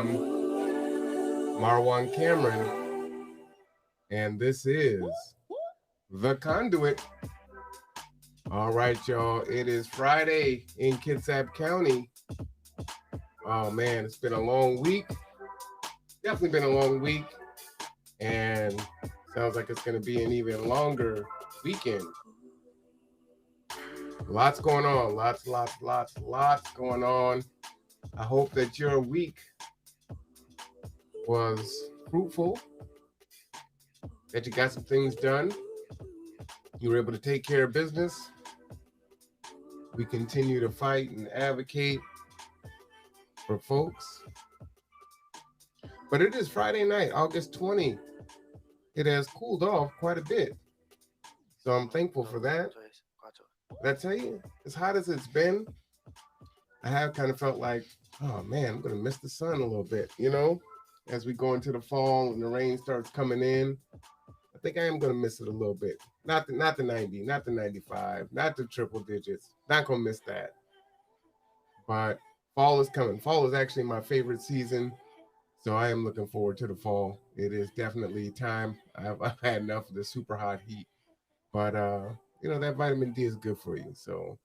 am Marwan Cameron, and this is The Conduit. All right, y'all. It is Friday in Kitsap County. Oh, man, it's been a long week. Definitely been a long week. And sounds like it's going to be an even longer weekend. Lots going on. Lots going on. I hope that your week was fruitful, that you got some things done. You were able to take care of business. We continue to fight and advocate for folks. But it is Friday night, August 20. It has cooled off quite a bit. So I'm thankful for that. Did I tell you, as hot as it's been, I have kind of felt like, oh man, I'm going to miss the sun a little bit, as we go into the fall and the rain starts coming in. I think I am going to miss it a little bit. Not the 90, not the 95, not the triple digits. Not going to miss that. But fall is coming. Fall is actually my favorite season. So I am looking forward to the fall. It is definitely time. I've had enough of the super hot heat. But, that vitamin D is good for you. So,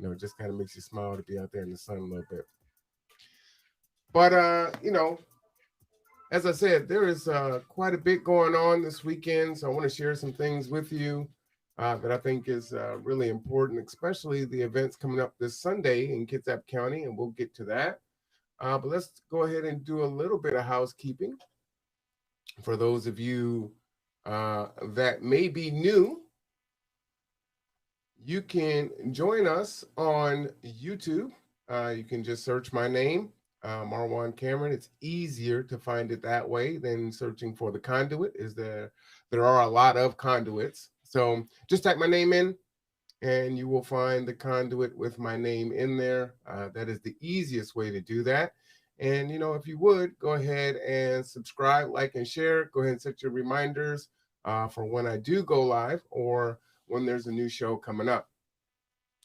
it just kind of makes you smile to be out there in the sun a little bit. But, as I said, there is quite a bit going on this weekend. So I want to share some things with you that I think is really important, especially the events coming up this Sunday in Kitsap County. And we'll get to that. But let's go ahead and do a little bit of housekeeping. For those of you that may be new, you can join us on YouTube. You can just search my name, Marwan Cameron. It's easier to find it that way than searching for The Conduit. There are a lot of conduits. So just type my name in, and you will find The Conduit with my name in there. That is the easiest way to do that. And, if you would, go ahead and subscribe, like, and share. Go ahead and set your reminders for when I do go live or when there's a new show coming up.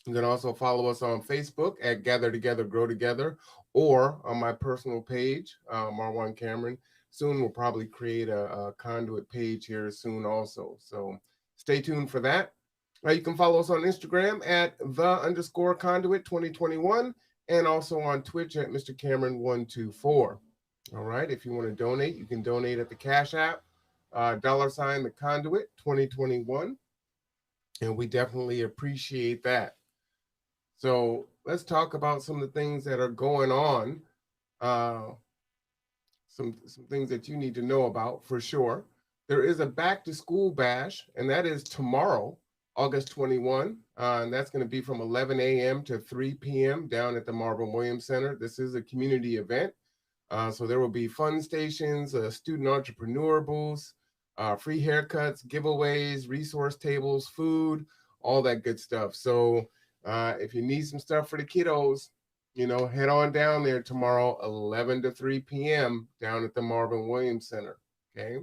You can also follow us on Facebook at Gather Together, Grow Together, or on my personal page, Marwan Cameron. Soon we'll probably create a Conduit page here soon also. So stay tuned for that. You can follow us on Instagram at _Conduit 2021 and also on Twitch at Mr. Cameron 124. All right. If you want to donate, you can donate at the Cash App, $, the Conduit 2021. And we definitely appreciate that. So let's talk about some of the things that are going on. Some things that you need to know about for sure. There is a back to school bash, and that is tomorrow, August 21. And that's going to be from 11 a.m. to 3 p.m. down at the Marvin Williams Center. This is a community event. So there will be fun stations, student entrepreneur booths, free haircuts, giveaways, resource tables, food, all that good stuff. So if you need some stuff for the kiddos, head on down there tomorrow, 11 to 3 p.m. down at the Marvin Williams Center. Okay.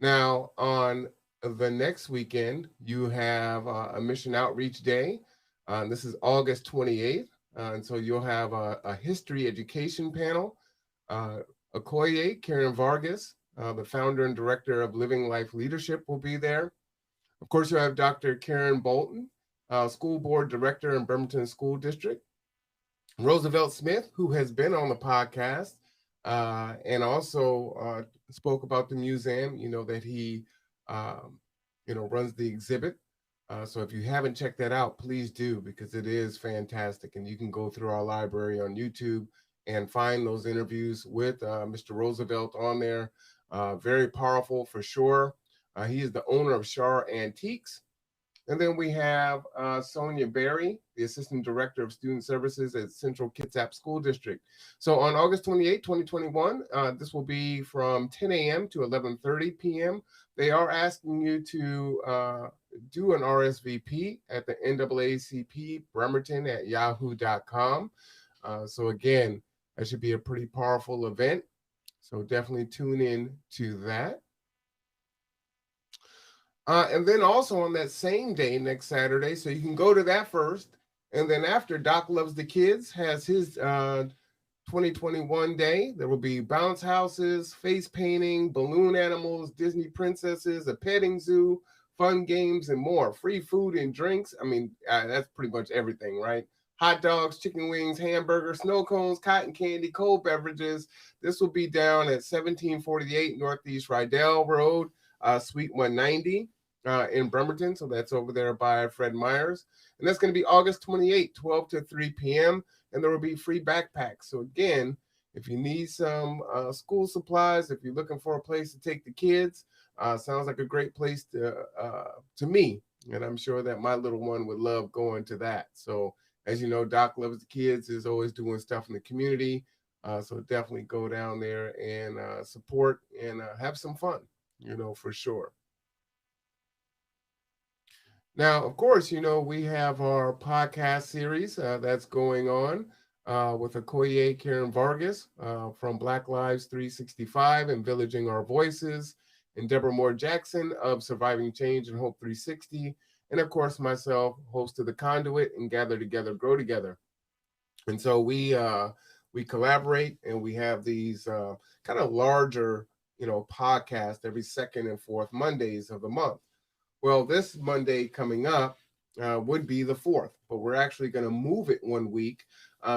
Now, on the next weekend, you have a Mission Outreach Day. This is August 28th. And so you'll have a history education panel. Okoye, Karen Vargas, the founder and director of Living Life Leadership, will be there. Of course, you have Dr. Karen Bolton, school board director in Bremerton School District. Roosevelt Smith, who has been on the podcast and also spoke about the museum, that he, runs the exhibit. So if you haven't checked that out, please do, because it is fantastic. And you can go through our library on YouTube and find those interviews with Mr. Roosevelt on there. Very powerful for sure. He is the owner of Shar Antiques. And then we have Sonia Berry, the Assistant Director of Student Services at Central Kitsap School District. So on August 28, 2021, this will be from 10 a.m. to 11:30 p.m. They are asking you to do an RSVP at the NAACP Bremerton at yahoo.com. So again, that should be a pretty powerful event. So definitely tune in to that. And then also on that same day, next Saturday, so you can go to that first. And then after, Doc Loves the Kids has his 2021 day. There will be bounce houses, face painting, balloon animals, Disney princesses, a petting zoo, fun games, and more. Free food and drinks. I mean, that's pretty much everything, right? Hot dogs, chicken wings, hamburgers, snow cones, cotton candy, cold beverages. This will be down at 1748 Northeast Rydell Road, Suite 190 in Bremerton. So that's over there by Fred Meyer's. And that's going to be August 28th, 12 to 3 p.m. And there will be free backpacks. So again, if you need some school supplies, if you're looking for a place to take the kids, sounds like a great place to me. And I'm sure that my little one would love going to that. So as you know, Doc Loves the Kids is always doing stuff in the community. So definitely go down there and support and have some fun, for sure. Now, of course, we have our podcast series that's going on with Okoye Karen Vargas from Black Lives 365 and Villaging Our Voices, and Deborah Moore Jackson of Surviving Change and Hope 360, and of course, myself, host of The Conduit and Gather Together, Grow Together. And so we collaborate and we have these kind of larger, podcasts every second and fourth Mondays of the month. Well, this Monday coming up would be the 4th, but we're actually going to move it 1 week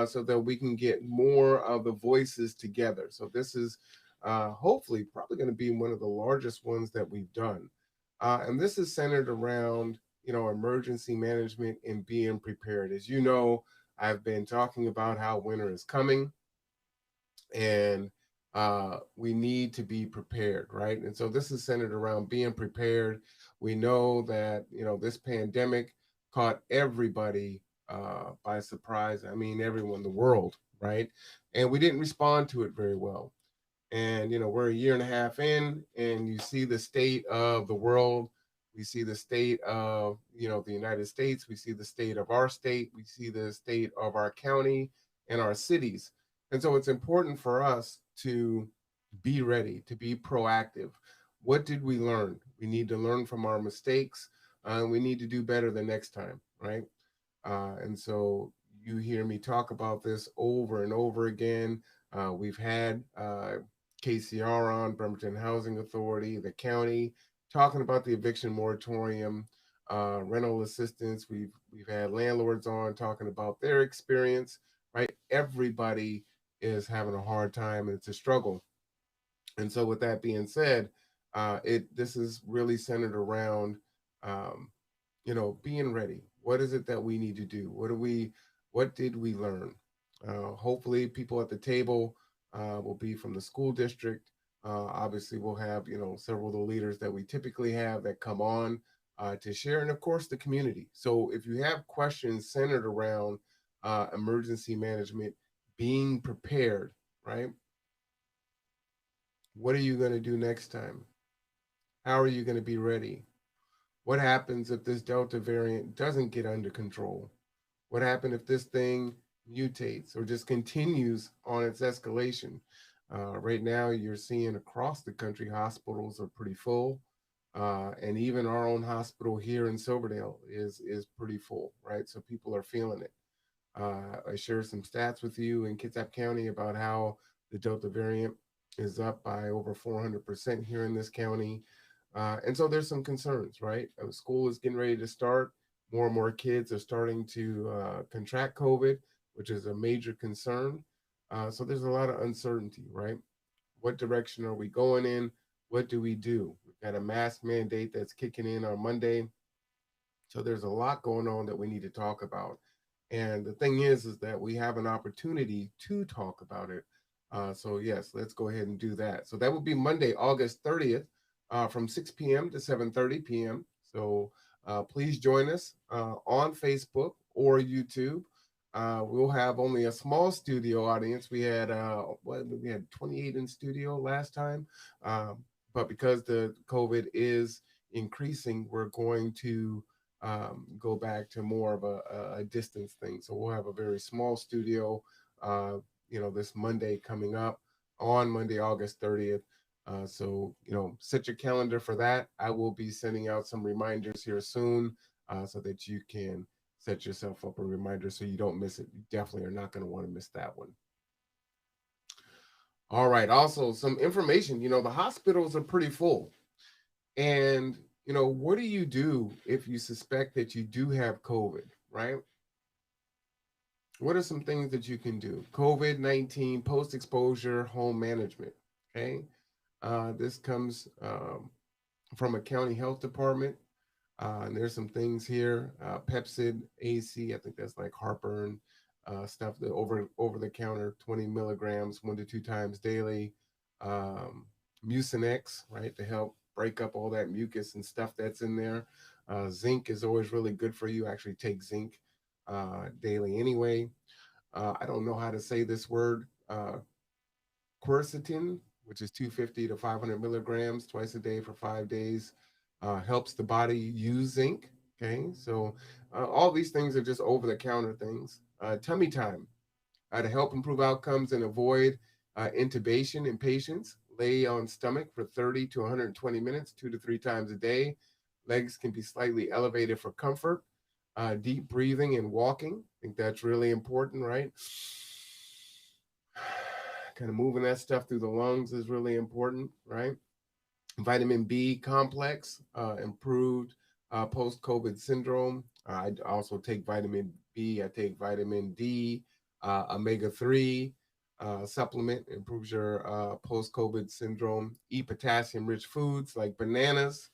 so that we can get more of the voices together. So this is hopefully probably going to be one of the largest ones that we've done. And this is centered around, emergency management and being prepared. As you know, I've been talking about how winter is coming and we need to be prepared, right? And so this is centered around being prepared. We know that this pandemic caught everybody by surprise. I mean, everyone, the world, right? And we didn't respond to it very well. And we're a year and a half in, and you see the state of the world. We see the state of the United States. We see the state of our state. We see the state of our county and our cities. And so it's important for us to be ready, to be proactive. What did we learn? We need to learn from our mistakes. We need to do better the next time, right? And so you hear me talk about this over and over again. We've had KCR on, Bremerton Housing Authority, the county, talking about the eviction moratorium, rental assistance. We've had landlords on talking about their experience, right? Everybody is having a hard time and it's a struggle. And so with that being said, this is really centered around being ready. What is it that we need to do? What did we learn? Hopefully people at the table will be from the school district. Obviously we'll have, several of the leaders that we typically have that come on to share, and of course the community. So if you have questions centered around emergency management, being prepared, right? What are you going to do next time? How are you going to be ready? What happens if this Delta variant doesn't get under control? What happens if this thing mutates or just continues on its escalation? Right now, you're seeing across the country, hospitals are pretty full. And even our own hospital here in Silverdale is pretty full, right? So people are feeling it. I shared some stats with you in Kitsap County about how the Delta variant is up by over 400% here in this county. And so there's some concerns, right? School is getting ready to start. More and more kids are starting to contract COVID, which is a major concern. So there's a lot of uncertainty, right? What direction are we going in? What do we do? We've got a mask mandate that's kicking in on Monday. So there's a lot going on that we need to talk about. And the thing is that we have an opportunity to talk about it. So yes, let's go ahead and do that. So that will be Monday, August 30th, from 6 p.m. to 7:30 p.m. So please join us on Facebook or YouTube. We'll have only a small studio audience. We had 28 in studio last time, but because the COVID is increasing, we're going to go back to more of a distance thing. So we'll have a very small studio, this Monday coming up on Monday, August 30th. So, set your calendar for that. I will be sending out some reminders here soon so that you can set yourself up a reminder so you don't miss it. You definitely are not going to want to miss that one. All right. Also, some information. The hospitals are pretty full. And, what do you do if you suspect that you do have COVID, right? What are some things that you can do? COVID-19 post exposure home management. Okay. This comes from a county health department. And there's some things here. Pepsid AC, I think that's like heartburn stuff that over the counter, 20 milligrams, 1 to 2 times daily. Um, Mucinex, right, to help break up all that mucus and stuff that's in there. Zinc is always really good for you. Actually, take zinc daily anyway. I don't know how to say this word. Quercetin, which is 250 to 500 milligrams twice a day for 5 days, helps the body use zinc. Okay, so all these things are just over the counter things. Tummy time to help improve outcomes and avoid intubation in patients. Lay on stomach for 30 to 120 minutes, 2 to 3 times a day. Legs can be slightly elevated for comfort. Deep breathing and walking. I think that's really important, right? Kind of moving that stuff through the lungs is really important, right? Vitamin B complex, improved post COVID syndrome. I also take vitamin B, I take vitamin D, omega 3 supplement, improves your post COVID syndrome. Eat potassium rich foods like bananas,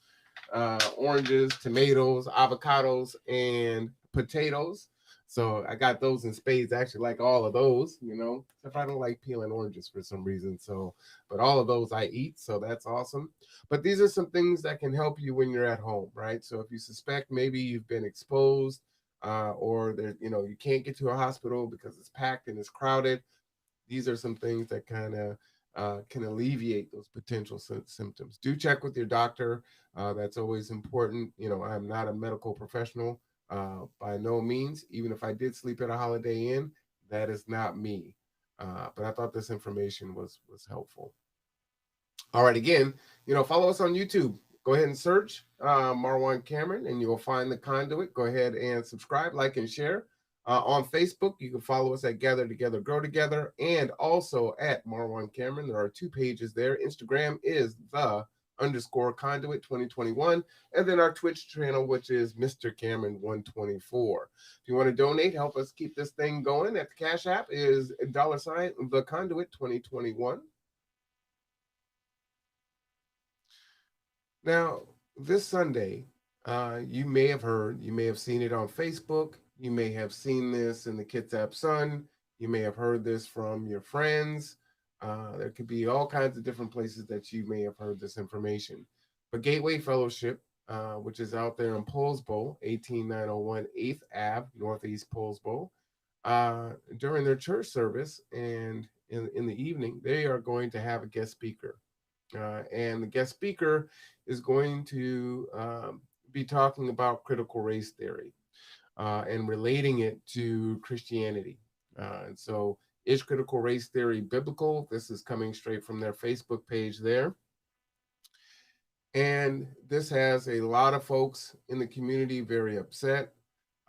oranges, tomatoes, avocados, and potatoes. So I got those in spades. I actually like all of those, except I don't like peeling oranges for some reason. So, but all of those I eat. So that's awesome. But these are some things that can help you when you're at home, right? So if you suspect maybe you've been exposed, or there, you can't get to a hospital because it's packed and it's crowded, these are some things that kind of can alleviate those potential symptoms. Do check with your doctor. That's always important. I'm not a medical professional by no means. Even if I did sleep at a Holiday Inn, that is not me. But I thought this information was helpful. All right, again, follow us on YouTube. Go ahead and search Marwan Cameron, and you'll find the conduit. Go ahead and subscribe, like, and share. On Facebook, you can follow us at Gather Together, Grow Together, and also at Marwan Cameron. There are 2 pages there. Instagram is the_conduit 2021, and then our Twitch channel, which is Mr. Cameron 124. If you want to donate, help us keep this thing going. At the Cash App is $ the conduit 2021. Now, this Sunday, you may have heard, you may have seen it on Facebook, you may have seen this in the Kitsap Sun, you may have heard this from your friends. There could be all kinds of different places that you may have heard this information. But Gateway Fellowship, which is out there in Poulsbo, 18901 8th Ave, Northeast Poulsbo, during their church service and in the evening, they are going to have a guest speaker. And the guest speaker is going to be talking about critical race theory and relating it to Christianity. And so, is critical race theory biblical? This is coming straight from their Facebook page there. And this has a lot of folks in the community very upset.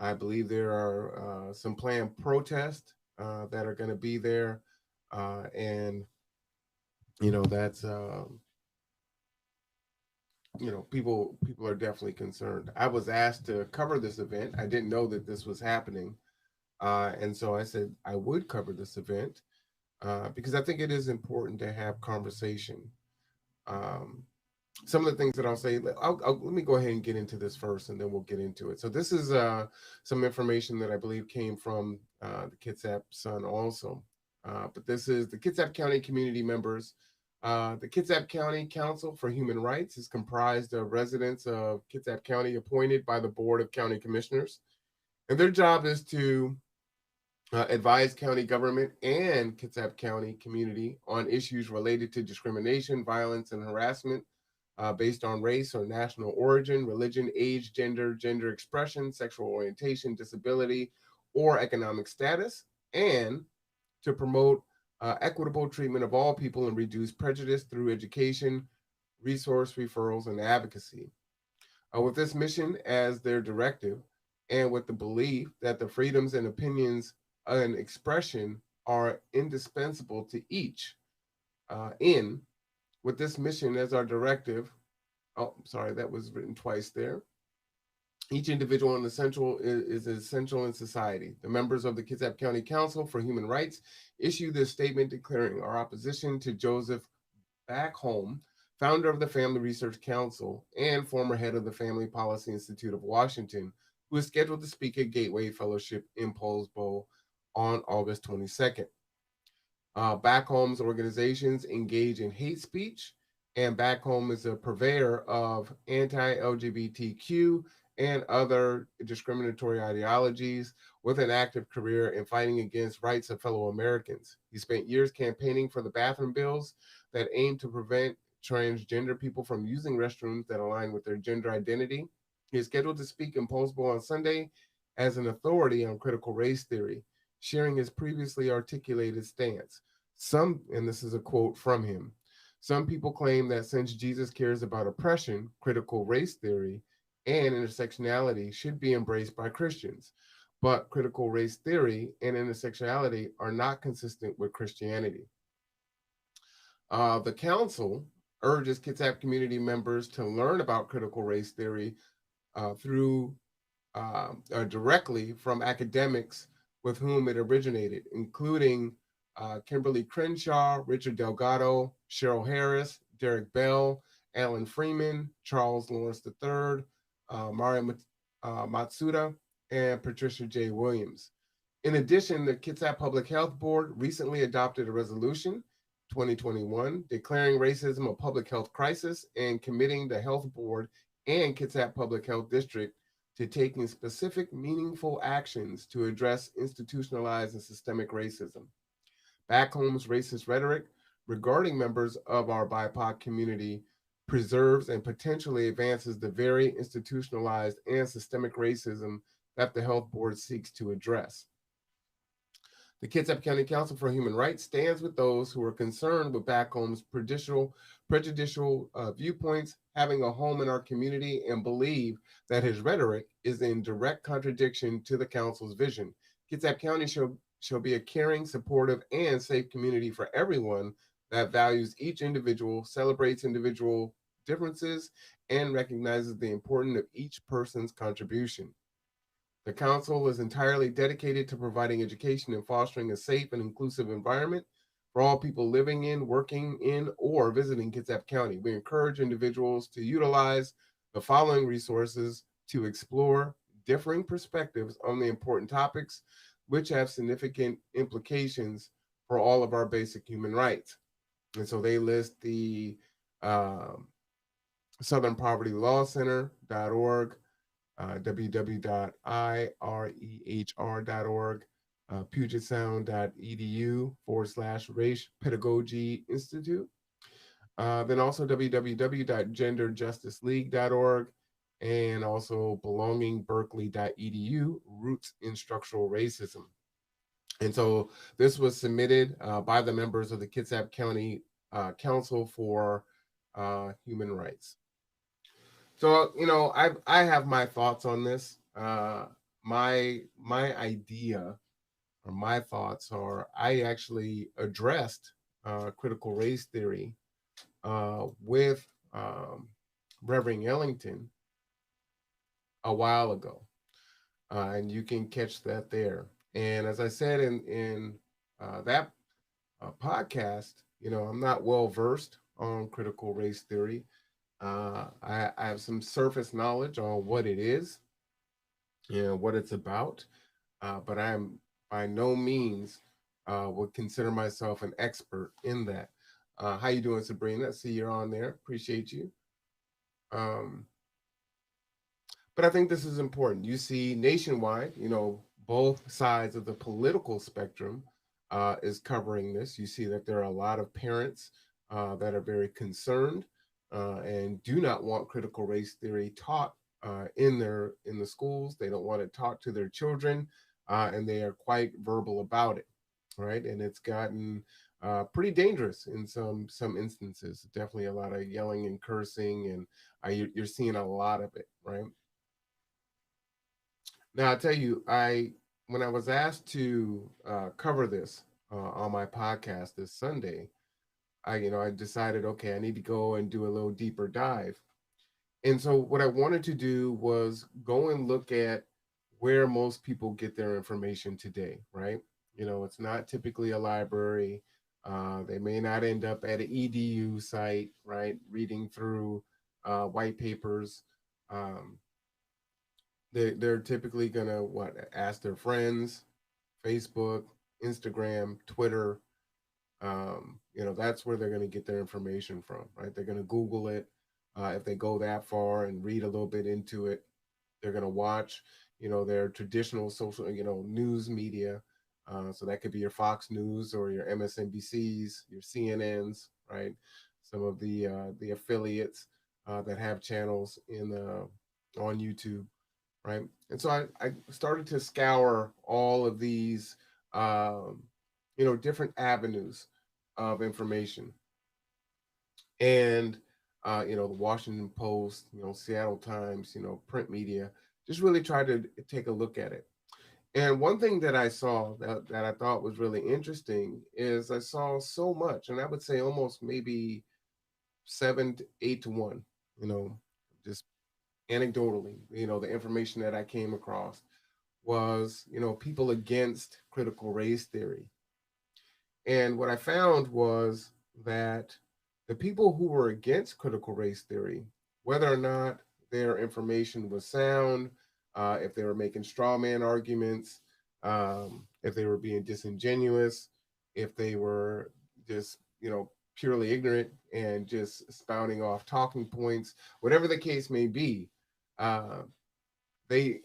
I believe there are some planned protests that are going to be there. And, that's people are definitely concerned. I was asked to cover this event. I didn't know that this was happening, and so I said I would cover this event because I think it is important to have conversation. Um, some of the things that I'll say, let me go ahead and get into this first, and then we'll get into it. So this is some information that I believe came from the Kitsap Sun also. But this is the Kitsap County community members. The Kitsap County Council for Human Rights is comprised of residents of Kitsap County appointed by the Board of County Commissioners. And their job is to advise county government and Kitsap County community on issues related to discrimination, violence, and harassment based on race or national origin, religion, age, gender expression, sexual orientation, disability, or economic status, and to promote equitable treatment of all people and reduce prejudice through education, resource referrals, and advocacy. With this mission as their directive, and with the belief that the freedoms and opinions and expression are indispensable to each, in with this mission as our directive. Oh, sorry, that was written twice there. Each individual is essential in society. The members of the Kitsap County Council for Human Rights issue this statement declaring our opposition to Joesph Backholm, founder of the Family Research Council and former head of the Family Policy Institute of Washington, who is scheduled to speak at Gateway Fellowship in Poulsbo on August 22nd. Backholm's organizations engage in hate speech, and Backholm is a purveyor of anti-LGBTQ and other discriminatory ideologies with an active career in fighting against rights of fellow Americans. He spent years campaigning for the bathroom bills that aim to prevent transgender people from using restrooms that align with their gender identity. He is scheduled to speak in Poulsbo on Sunday as an authority on critical race theory, sharing his previously articulated stance. And this is a quote from him, some people claim that since Jesus cares about oppression, critical race theory, and intersectionality should be embraced by Christians. But critical race theory and intersectionality are not consistent with Christianity. The council urges Kitsap community members to learn about critical race theory through directly from academics with whom it originated, including Kimberly Crenshaw, Richard Delgado, Cheryl Harris, Derek Bell, Alan Freeman, Charles Lawrence III, Maria Matsuda, and Patricia J. Williams. In addition, the Kitsap Public Health Board recently adopted a resolution, 2021, declaring racism a public health crisis and committing the Health Board and Kitsap Public Health District to taking specific, meaningful actions to address institutionalized and systemic racism. Backholm's racist rhetoric regarding members of our BIPOC community preserves and potentially advances the very institutionalized and systemic racism that the Health Board seeks to address. The Kitsap County Council for Human Rights stands with those who are concerned with Backholm's prejudicial viewpoints having a home in our community and believe that his rhetoric is in direct contradiction to the council's vision. Kitsap County shall be a caring, supportive, and safe community for everyone that values each individual, celebrates individual differences, and recognizes the importance of each person's contribution. The council is entirely dedicated to providing education and fostering a safe and inclusive environment for all people living in, working in, or visiting Kitsap County. We encourage individuals to utilize the following resources to explore differing perspectives on the important topics which have significant implications for all of our basic human rights. And so they list the Southern Poverty Law Center.org, www.irehr.org, pugetsound.edu/race pedagogy institute. Then also www.genderjusticeleague.org and also belongingberkeley.edu, roots in structural racism. And so this was submitted by the members of the Kitsap County Council for Human Rights. So, I have my thoughts on this. My idea or my thoughts are I actually addressed critical race theory with Reverend Ellington a while ago. And you can catch that there. And as I said in that podcast, I'm not well versed on critical race theory. I have some surface knowledge on what it is and what it's about, but I'm by no means would consider myself an expert in that. How you doing, Sabrina? I see you're on there. Appreciate you. But I think this is important. You see nationwide, both sides of the political spectrum is covering this. You see that there are a lot of parents that are very concerned and do not want critical race theory taught in the schools. They don't want it taught to their children, and they are quite verbal about it, right? And it's gotten pretty dangerous in some instances. Definitely a lot of yelling and cursing, and you're seeing a lot of it, right? Now, I tell you, when I was asked to cover this on my podcast this Sunday, I decided, okay, I need to go and do a little deeper dive. And so what I wanted to do was go and look at where most people get their information today, right? It's not typically a library. They may not end up at an edu site, right? Reading through white papers. Um, they're typically gonna what ask their friends, Facebook, Instagram, Twitter. That's where they're gonna get their information from, right? They're gonna Google it. If they go that far and read a little bit into it, they're going to watch, their traditional social, news media. So that could be your Fox News or your MSNBCs, your CNNs, right? Some of the affiliates that have channels on YouTube, right? And so I started to scour all of these, um, different avenues of information, and the Washington Post, Seattle Times, print media, just really tried to take a look at it. And one thing that I saw that I thought was really interesting is I saw so much, and I would say almost maybe 7 to 8 to 1, you know, just anecdotally, the information that I came across was, people against critical race theory. And what I found was that the people who were against critical race theory, whether or not their information was sound, if they were making straw man arguments, if they were being disingenuous, if they were just, purely ignorant and just spouting off talking points, whatever the case may be, uh, they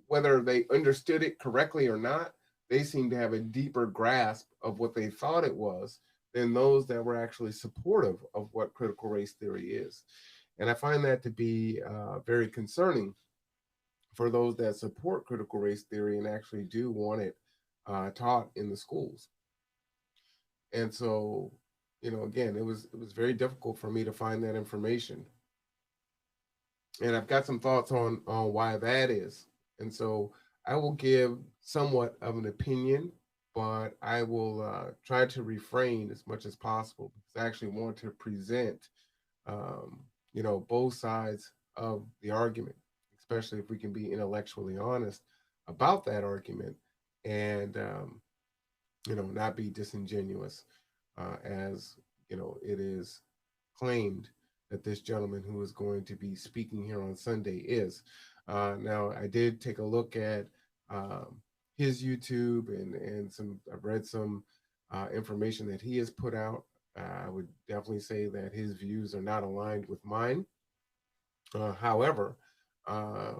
whether they understood it correctly or not, they seem to have a deeper grasp of what they thought it was than those that were actually supportive of what critical race theory is. And I find that to be very concerning for those that support critical race theory and actually do want it taught in the schools. And so, again, it was very difficult for me to find that information, and I've got some thoughts on why that is. And so I will give somewhat of an opinion, but I will try to refrain as much as possible because I actually want to present, um, both sides of the argument, especially if we can be intellectually honest about that argument and not be disingenuous, as it is claimed that this gentleman who is going to be speaking here on Sunday is. Now, I did take a look at um, his YouTube and I've read some information that he has put out. I would definitely say that his views are not aligned with mine. However, uh,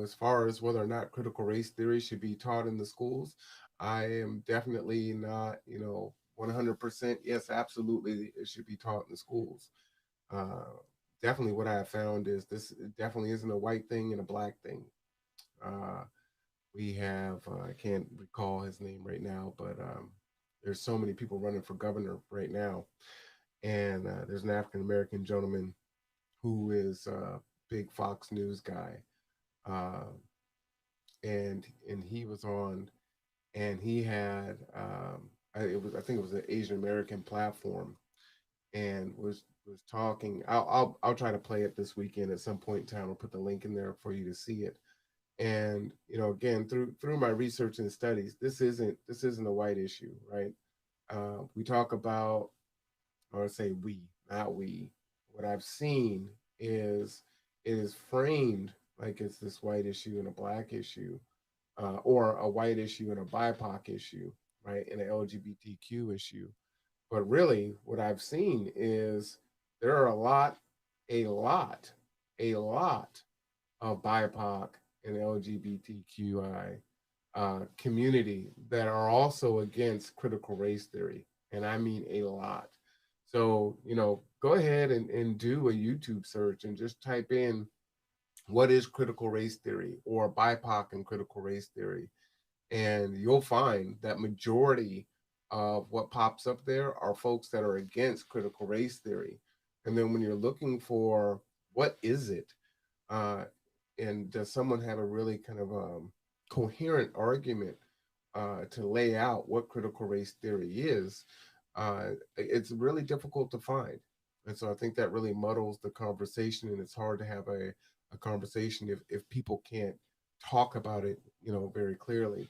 as far as whether or not critical race theory should be taught in the schools, I am definitely not, 100%. Yes, absolutely, it should be taught in the schools. uh, Definitely what I have found is this definitely isn't a white thing and a black thing. Uh, we have, I can't recall his name right now, but there's so many people running for governor right now. And there's an African American gentleman who is a big Fox News guy. Uh, and he was on, and he had, I think it was an Asian American platform, and was talking. I'll try to play it this weekend at some point in time. I'll put the link in there for you to see it. And again, through my research and studies, this isn't a white issue, right? We talk about, or say we, not we. What I've seen is it is framed like it's this white issue and a black issue, or a white issue and a BIPOC issue, right, and an LGBTQ issue. But really, what I've seen is there are a lot, a lot of BIPOC and LGBTQI community that are also against critical race theory. And I mean a lot. So, go ahead and do a YouTube search and just type in what is critical race theory or BIPOC and critical race theory, and you'll find that majority of what pops up there are folks that are against critical race theory. And then when you're looking for what is it, uh, and does someone have a really kind of coherent argument to lay out what critical race theory is, it's really difficult to find. And so I think that really muddles the conversation, and it's hard to have a conversation if people can't talk about it, very clearly.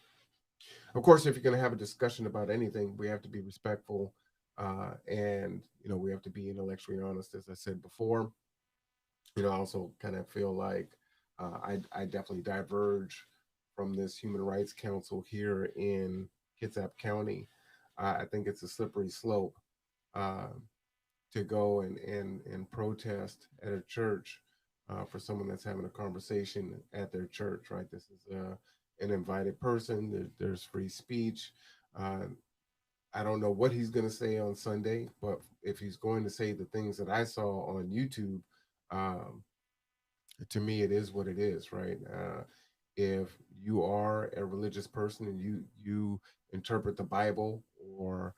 Of course, if you're going to have a discussion about anything, we have to be respectful, and we have to be intellectually honest, as I said before. I also kind of feel like I definitely diverge from this Human Rights Council here in Kitsap County. I think it's a slippery slope uh, to go and protest at a church for someone that's having a conversation at their church, right? This is an invited person. There's free speech. Uh, I don't know what he's going to say on Sunday, but if he's going to say the things that I saw on YouTube, um, to me, it is what it is, right? If you are a religious person and you interpret the Bible or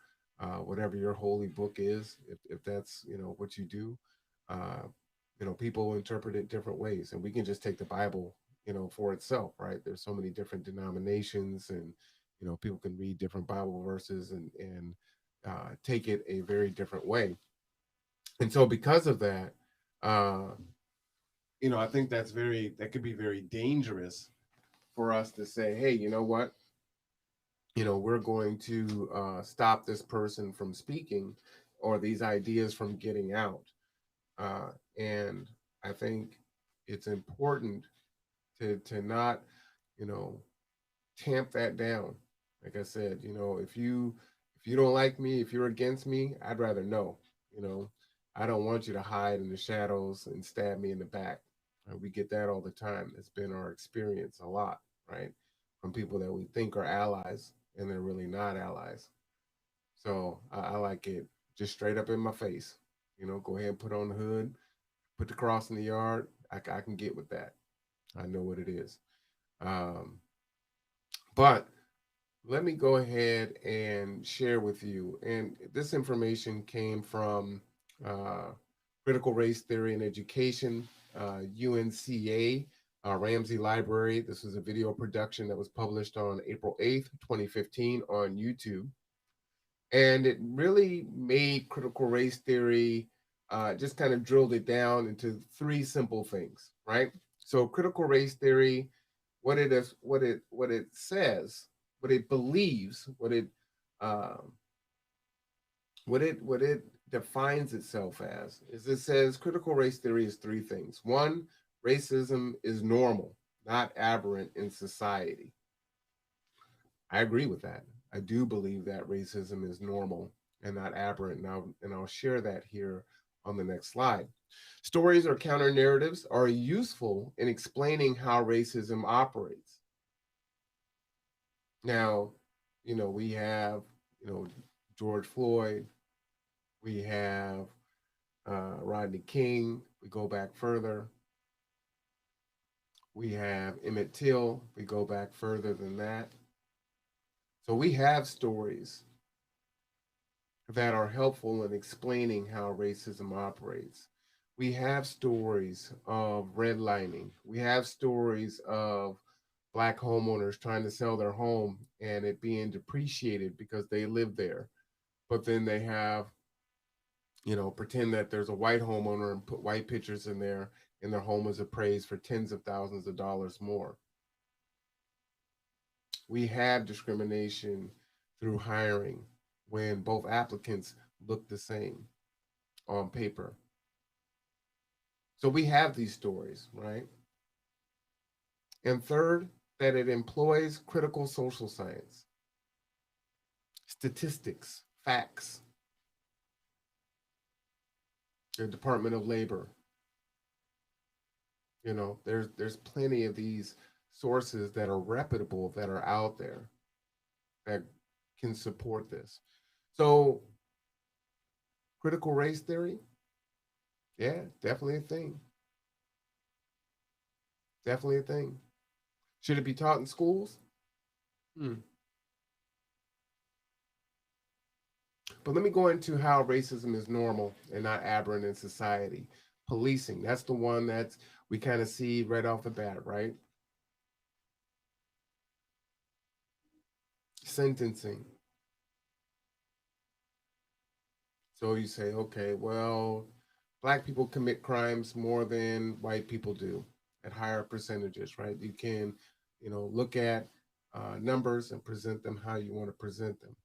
whatever your holy book is, if that's what you do, uh, people interpret it different ways, and we can just take the Bible, for itself, right? There's so many different denominations, and people can read different Bible verses and take it a very different way, and so because of that. Uh, I think that could be very dangerous for us to say, hey, you know what? We're going to stop this person from speaking or these ideas from getting out. And I think it's important to not, you know, tamp that down. Like I said, if you don't like me, if you're against me, I'd rather know. You know, I don't want you to hide in the shadows and stab me in the back. We get that all the time. It's been our experience a lot, right? From people that we think are allies and they're really not allies. So I like it just straight up in my face. Go ahead and put on the hood, put the cross in the yard. I can get with that. I know what it is. Um, but let me go ahead and share with you. And this information came from uh, Critical Race Theory and Education, UNCA, Ramsey Library. This was a video production that was published on April 8th, 2015 on YouTube. And it really made critical race theory, just kind of drilled it down into three simple things, right? So critical race theory, what it is, what it says, what it believes, um, what it defines itself as is it says critical race theory is three things. One, racism is normal, not aberrant in society. I agree with that. I do believe that racism is normal and not aberrant. And I'll share that here on the next slide. Stories or counter narratives are useful in explaining how racism operates. Now, we have, George Floyd, we have Rodney King, we go back further. We have Emmett Till, we go back further than that. So we have stories that are helpful in explaining how racism operates. We have stories of redlining. We have stories of Black homeowners trying to sell their home and it being depreciated because they live there. But then they have, pretend that there's a white homeowner and put white pictures in there and their home is appraised for tens of thousands of dollars more. We have discrimination through hiring when both applicants look the same on paper. So we have these stories, right? And third, that it employs critical social science, statistics, facts, the Department of Labor. There's plenty of these sources that are reputable that are out there that can support this. So critical race theory, yeah, definitely a thing. Definitely a thing. Should it be taught in schools? Hmm. But let me go into how racism is normal and not aberrant in society. Policing, that's the one that we kind of see right off the bat, right? Sentencing, So you say, okay, well, black people commit crimes more than white people do at higher percentages, right? You can, look at numbers and present them how you want to present them.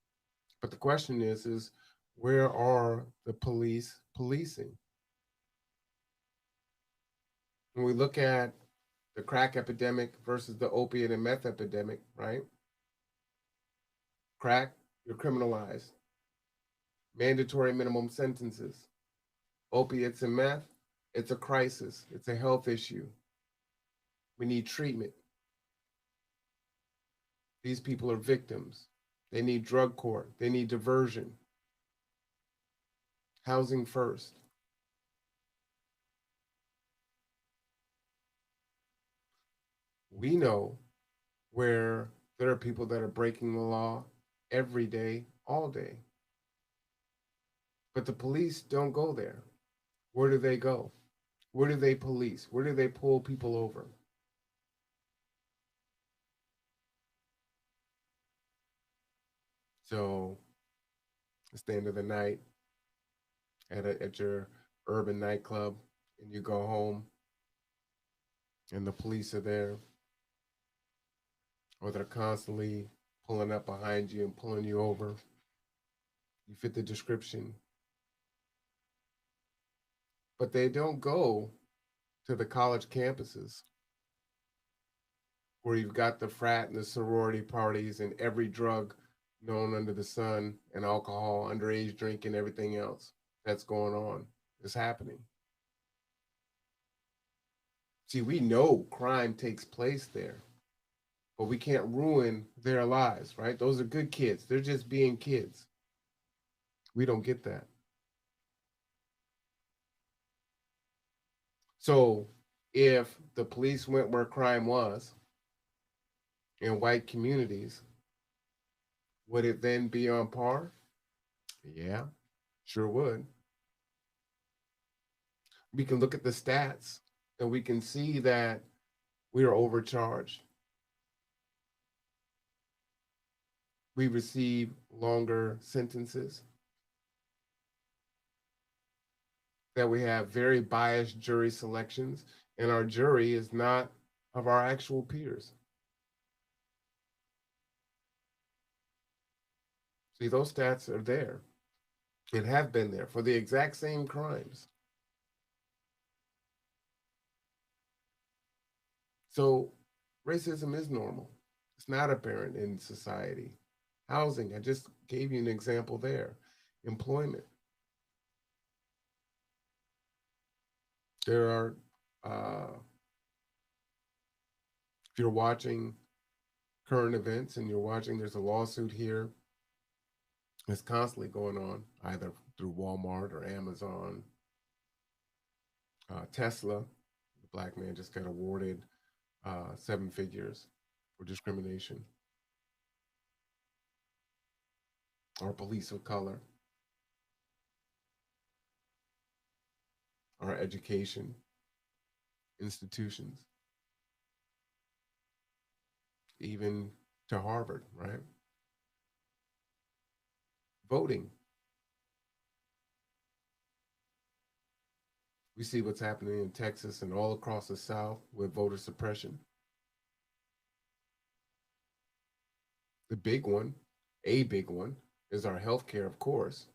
But the question is where are the police policing? When we look at the crack epidemic versus the opiate and meth epidemic, right? Crack, you're criminalized. Mandatory minimum sentences. Opiates and meth, it's a crisis. It's a health issue. We need treatment. These people are victims. They need drug court. They need diversion. Housing first. We know where there are people that are breaking the law every day, all day. But the police don't go there. Where do they go? Where do they police? Where do they pull people over? So it's the end of the night at your urban nightclub, and you go home, and the police are there, or they're constantly pulling up behind you and pulling you over. You fit the description, but they don't go to the college campuses where you've got the frat and the sorority parties and every drug known under the sun and alcohol, underage drinking, everything else that's going on is happening. See, we know crime takes place there, but we can't ruin their lives, right? Those are good kids. They're just being kids. We don't get that. So if the police went where crime was in white communities, would it then be on par? Yeah, sure would. We can look at the stats and we can see that we are overcharged. We receive longer sentences, that we have very biased jury selections, and our jury is not of our actual peers. See, those stats are there and have been there for the exact same crimes. So racism is normal. It's not apparent in society. Housing, I just gave you an example there. Employment. There are, if you're watching current events and you're watching, there's a lawsuit here that's constantly going on, either through Walmart or Amazon. Tesla, the black man just got awarded 7 figures for discrimination. Our police of color, our education institutions, even to Harvard, right? Voting. We see what's happening in Texas and all across the South with voter suppression. The big one, a big one, is our healthcare, of course.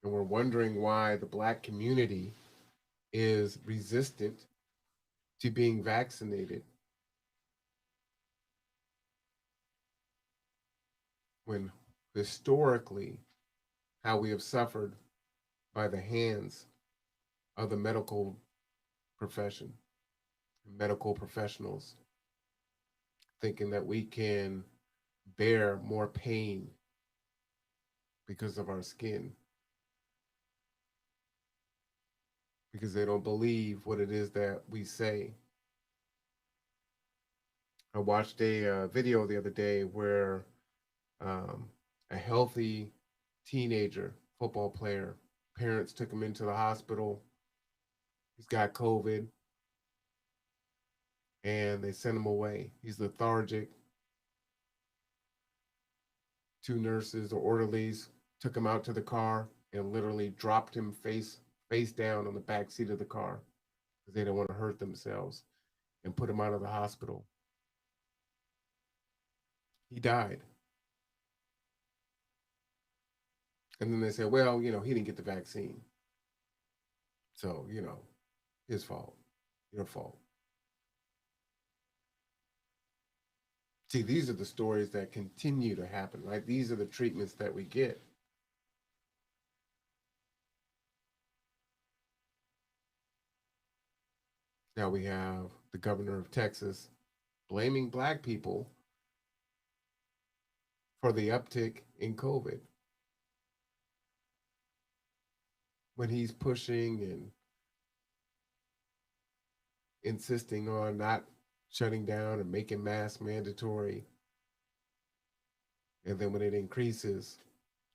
And we're wondering why the black community is resistant to being vaccinated when historically how we have suffered by the hands of the medical profession, medical professionals, thinking that we can bear more pain because of our skin, because they don't believe what it is that we say. I watched a video the other day where um, a healthy teenager, football player, parents took him into the hospital. He's got COVID and they sent him away. He's lethargic. Two nurses or orderlies took him out to the car and literally dropped him face down on the back seat of the car because they didn't want to hurt themselves and put him out of the hospital. He died. And then they said, well, he didn't get the vaccine. So, his fault, your fault. See, these are the stories that continue to happen, right? These are the treatments that we get. Now we have the governor of Texas blaming Black people for the uptick in COVID when he's pushing and insisting on not shutting down and making masks mandatory. And then when it increases,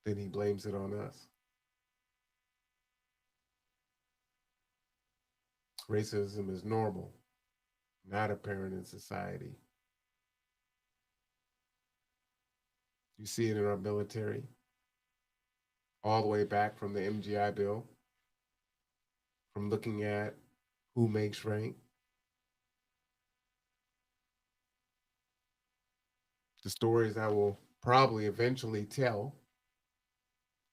then he blames it on us. Racism is normal, not apparent in society. You see it in our military, all the way back from the MGI Bill, from looking at who makes rank. The stories I will probably eventually tell.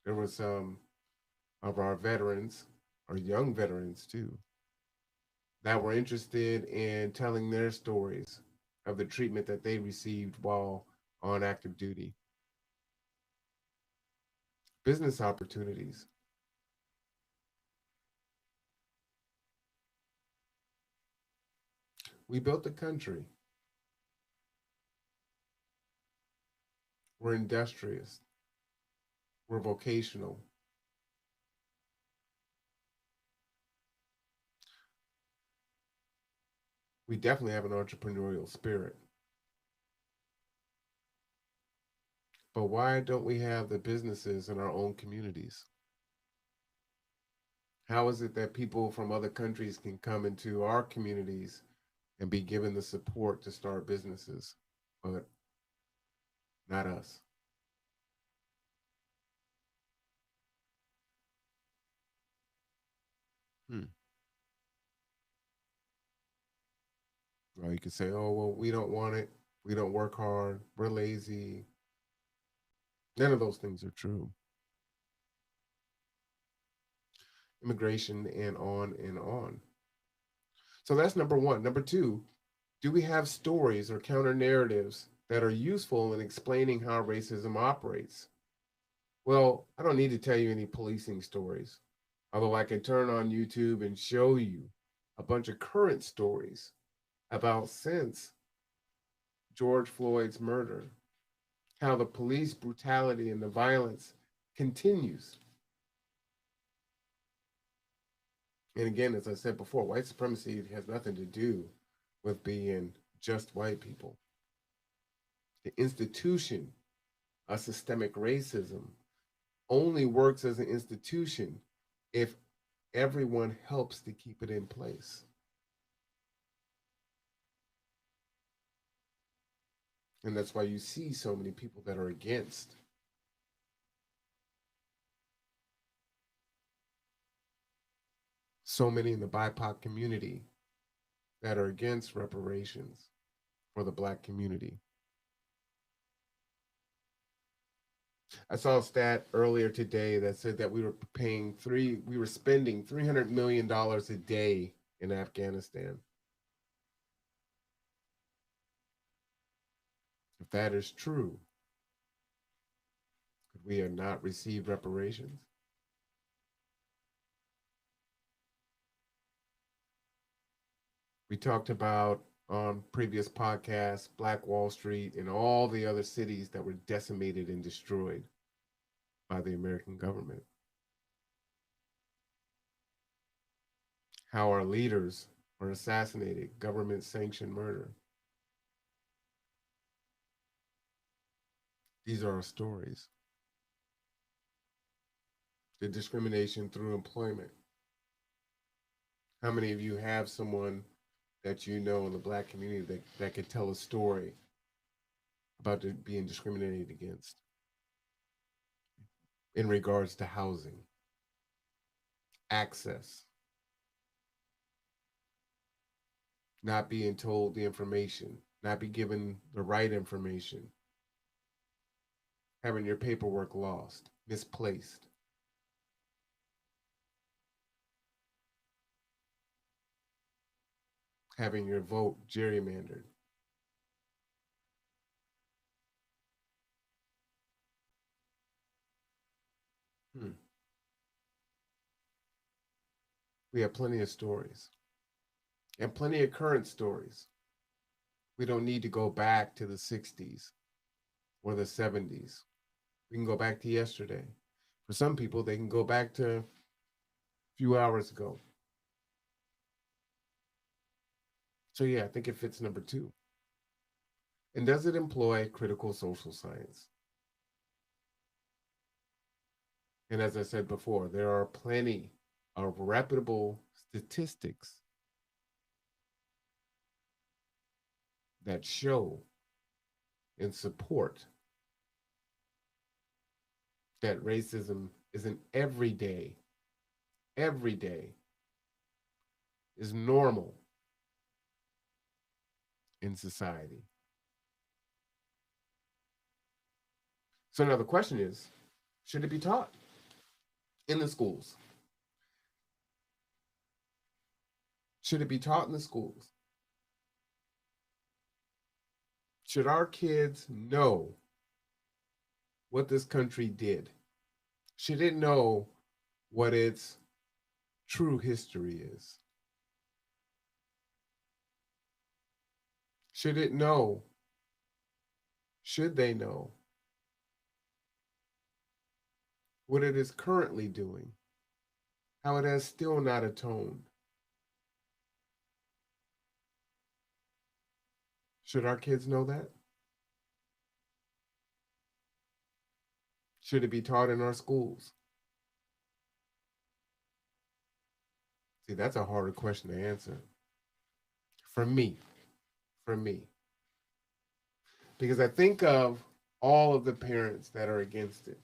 There were some of our veterans, our young veterans too, that were interested in telling their stories of the treatment that they received while on active duty. Business opportunities. We built the country. We're industrious. We're vocational. We definitely have an entrepreneurial spirit. But why don't we have the businesses in our own communities? How is it that people from other countries can come into our communities and be given the support to start businesses, but not us? Hmm. Well, you could say, oh, well, we don't want it. We don't work hard. We're lazy. None of those things are true. Immigration and on and on. So that's number one. Number two, do we have stories or counter narratives that are useful in explaining how racism operates? Well, I don't need to tell you any policing stories, although I can turn on YouTube and show you a bunch of current stories about since George Floyd's murder, how the police brutality and the violence continues. And again, as I said before, white supremacy has nothing to do with being just white people. The institution of systemic racism only works as an institution if everyone helps to keep it in place. And that's why you see so many people that are against. So many in the BIPOC community that are against reparations for the Black community. I saw a stat earlier today that said that we were spending $300 million a day in Afghanistan. If that is true, could we have not received reparations? We talked about on previous podcasts Black Wall Street and all the other cities that were decimated and destroyed by the American government. How our leaders were assassinated, government sanctioned murder. These are our stories. The discrimination through employment. How many of you have someone that you know in the Black community that could tell a story about being discriminated against in regards to housing? access, not being told the information, not be given the right information, having your paperwork lost, misplaced, having your vote gerrymandered. Hmm. We have plenty of stories and plenty of current stories. We don't need to go back to the 60s or the 70s. We can go back to yesterday. For some people, they can go back to a few hours ago. So, yeah, I think it fits number two. And does it employ critical social science? And as I said before, there are plenty of reputable statistics that show and support that racism is an every day is normal in society. So now the question is, should it be taught in the schools? Should it be taught in the schools? Should our kids know what this country did? Should it know what its true history is? Should it know, should they know what it is currently doing, how it has still not atoned? Should our kids know that? Should it be taught in our schools? See, that's a harder question to answer for me, for me. Because I think of all of the parents that are against it.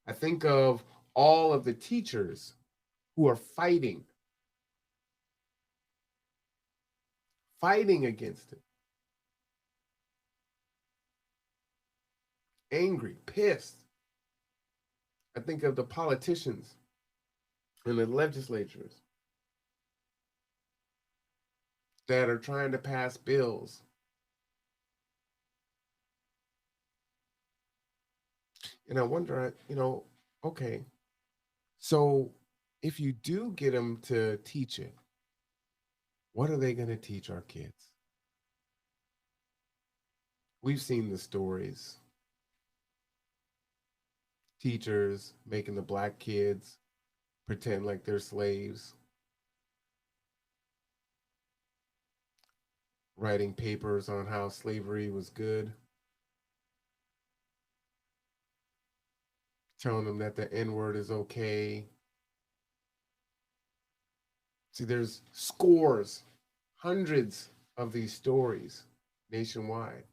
I think of all of the teachers who are fighting against it, angry, pissed. I think of the politicians and the legislatures that are trying to pass bills. And I wonder, okay, so if you do get them to teach it, what are they going to teach our kids? We've seen the stories. Teachers making the black kids pretend like they're slaves, writing papers on how slavery was good, telling them that the N word is okay. See, there's scores, hundreds of these stories nationwide.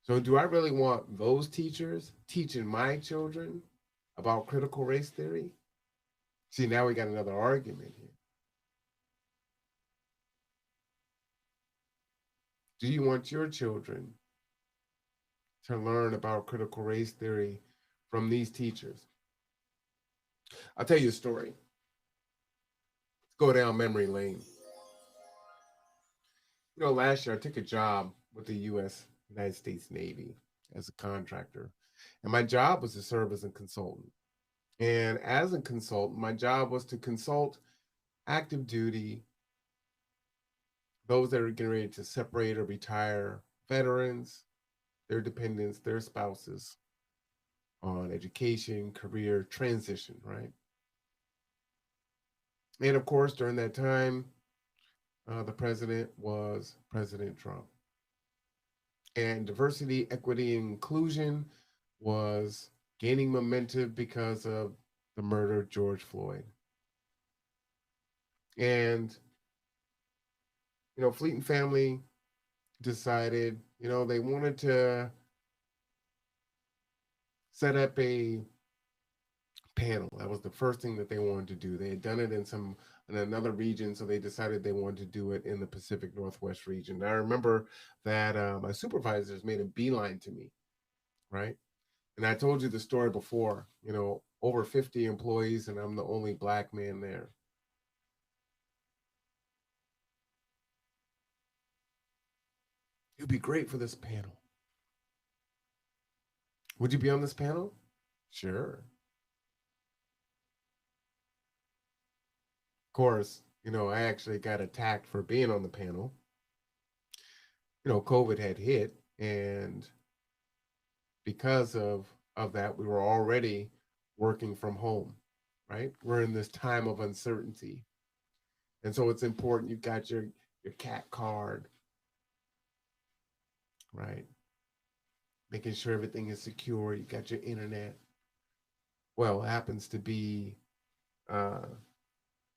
So, do I really want those teachers teaching my children about critical race theory? See, now we got another argument here. Do you want your children to learn about critical race theory from these teachers? I'll tell you a story. Let's go down memory lane. Last year I took a job with the United States Navy as a contractor. And my job was to serve as a consultant. And as a consultant, my job was to consult active duty, those that are getting ready to separate or retire, veterans, their dependents, their spouses on education, career transition, right? And of course, during that time, the president was President Trump. And diversity, equity, and inclusion was gaining momentum because of the murder of George Floyd. And, Fleet and Family decided, they wanted to set up a panel. That was the first thing that they wanted to do. They had done it in another region, so they decided they wanted to do it in the Pacific Northwest region. And I remember that my supervisors made a beeline to me, right? And I told you the story before, over 50 employees, and I'm the only Black man there. You'd be great for this panel. Would you be on this panel? Sure. Of course, I actually got attacked for being on the panel. COVID had hit, and because of that, we were already working from home, right? We're in this time of uncertainty. And so it's important you got your cat card, right? Making sure everything is secure, you got your internet. Well, it happens to be uh,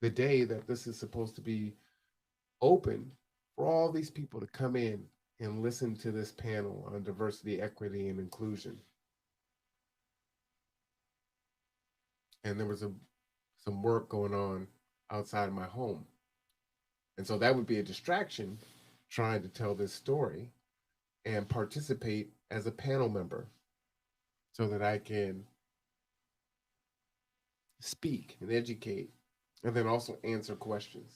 the day that this is supposed to be open for all these people to come in and listen to this panel on diversity, equity, and inclusion. And there was some work going on outside of my home. And so that would be a distraction trying to tell this story and participate as a panel member so that I can speak and educate and then also answer questions.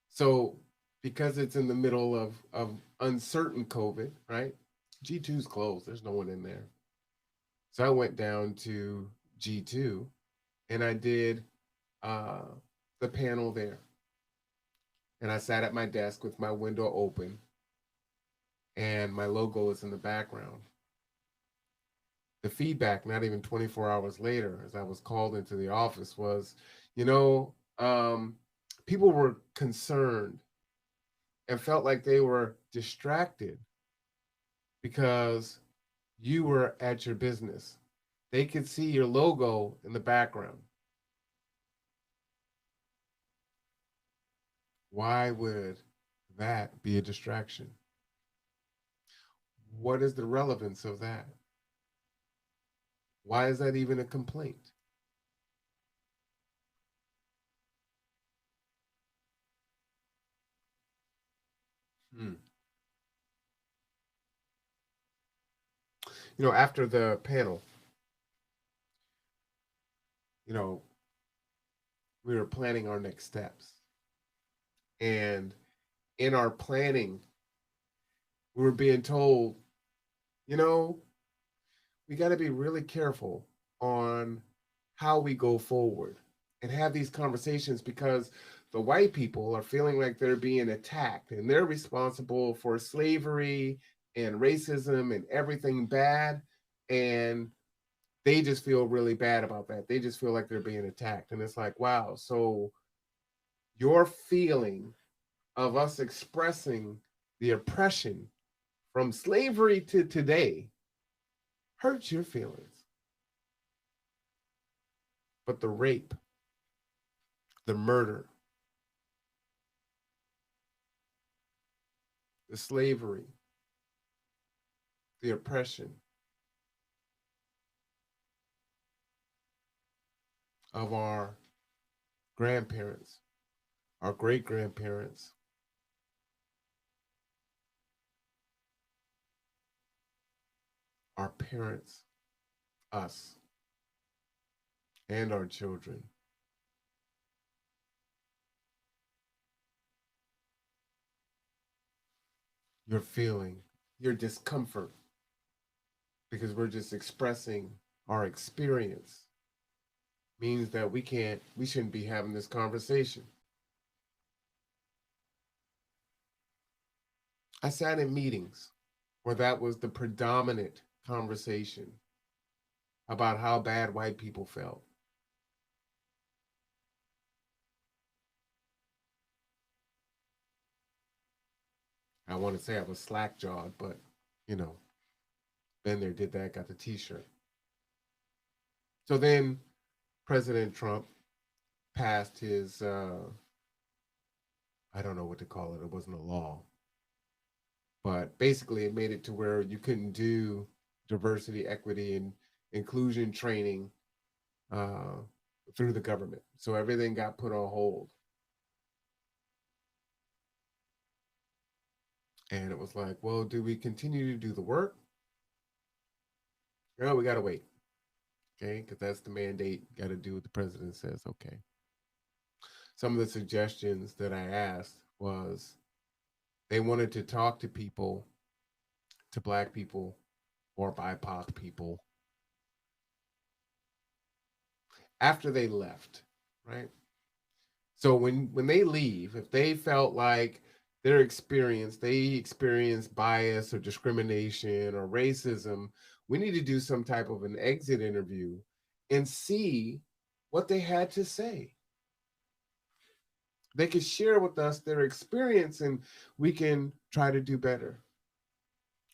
So because it's in the middle of uncertain COVID, right? G2's closed. There's no one in there. So I went down to G2 and I did uh, the panel there. And I sat at my desk with my window open and my logo is in the background. The feedback, not even 24 hours later, as I was called into the office, was, you know, um, people were concerned and felt like they were distracted because you were at your business. They could see your logo in the background. Why would that be a distraction? What is the relevance of that? Why is that even a complaint? Hmm. After the panel, you know, we were planning our next steps. And in our planning, we were being told, you know, we got to be really careful on how we go forward and have these conversations because the white people are feeling like they're being attacked and they're responsible for slavery and racism and everything bad. And they just feel really bad about that. They just feel like they're being attacked. And it's like, wow. So your feeling of us expressing the oppression from slavery to today hurts your feelings. But the rape, the murder, the slavery, the oppression of our grandparents, our great grandparents, our parents, us, and our children. Your feeling, your discomfort, because we're just expressing our experience means that we shouldn't be having this conversation. I sat in meetings where that was the predominant conversation about how bad white people felt. I want to say I was slack jawed, but you know, been there, did that, got the t-shirt. So then President Trump passed his I don't know what to call it. It wasn't a law, but basically it made it to where you couldn't do diversity, equity, and inclusion training uh, through the government. So everything got put on hold. And it was like, well, do we continue to do the work? No, we got to wait. Okay. Because that's the mandate. Got to do what the president says. Okay. Some of the suggestions that I asked was they wanted to talk to people, to Black people or BIPOC people after they left, right? So when they leave, if they felt like they experienced bias or discrimination or racism, we need to do some type of an exit interview and see what they had to say. They could share with us their experience and we can try to do better.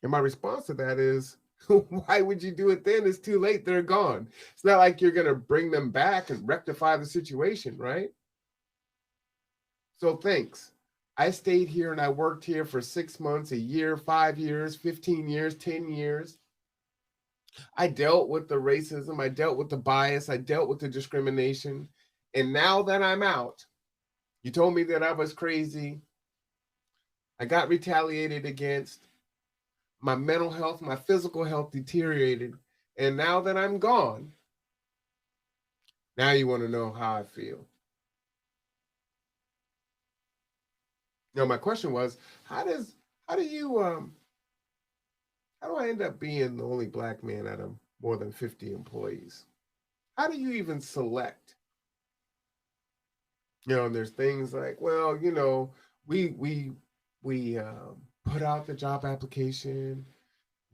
And my response to that is, why would you do it then? It's too late. They're gone. It's not like you're going to bring them back and rectify the situation, right? So thanks. I stayed here and I worked here for 6 months, a year, 5 years, 15 years, 10 years. I dealt with the racism. I dealt with the bias. I dealt with the discrimination. And now that I'm out, you told me that I was crazy. I got retaliated against. My mental health, my physical health deteriorated. And now that I'm gone, now you want to know how I feel. You know, my question was, how does how do you how do I end up being the only Black man out of more than 50 employees? How do you even select? You know, and there's things like, well, you know, we put out the job application.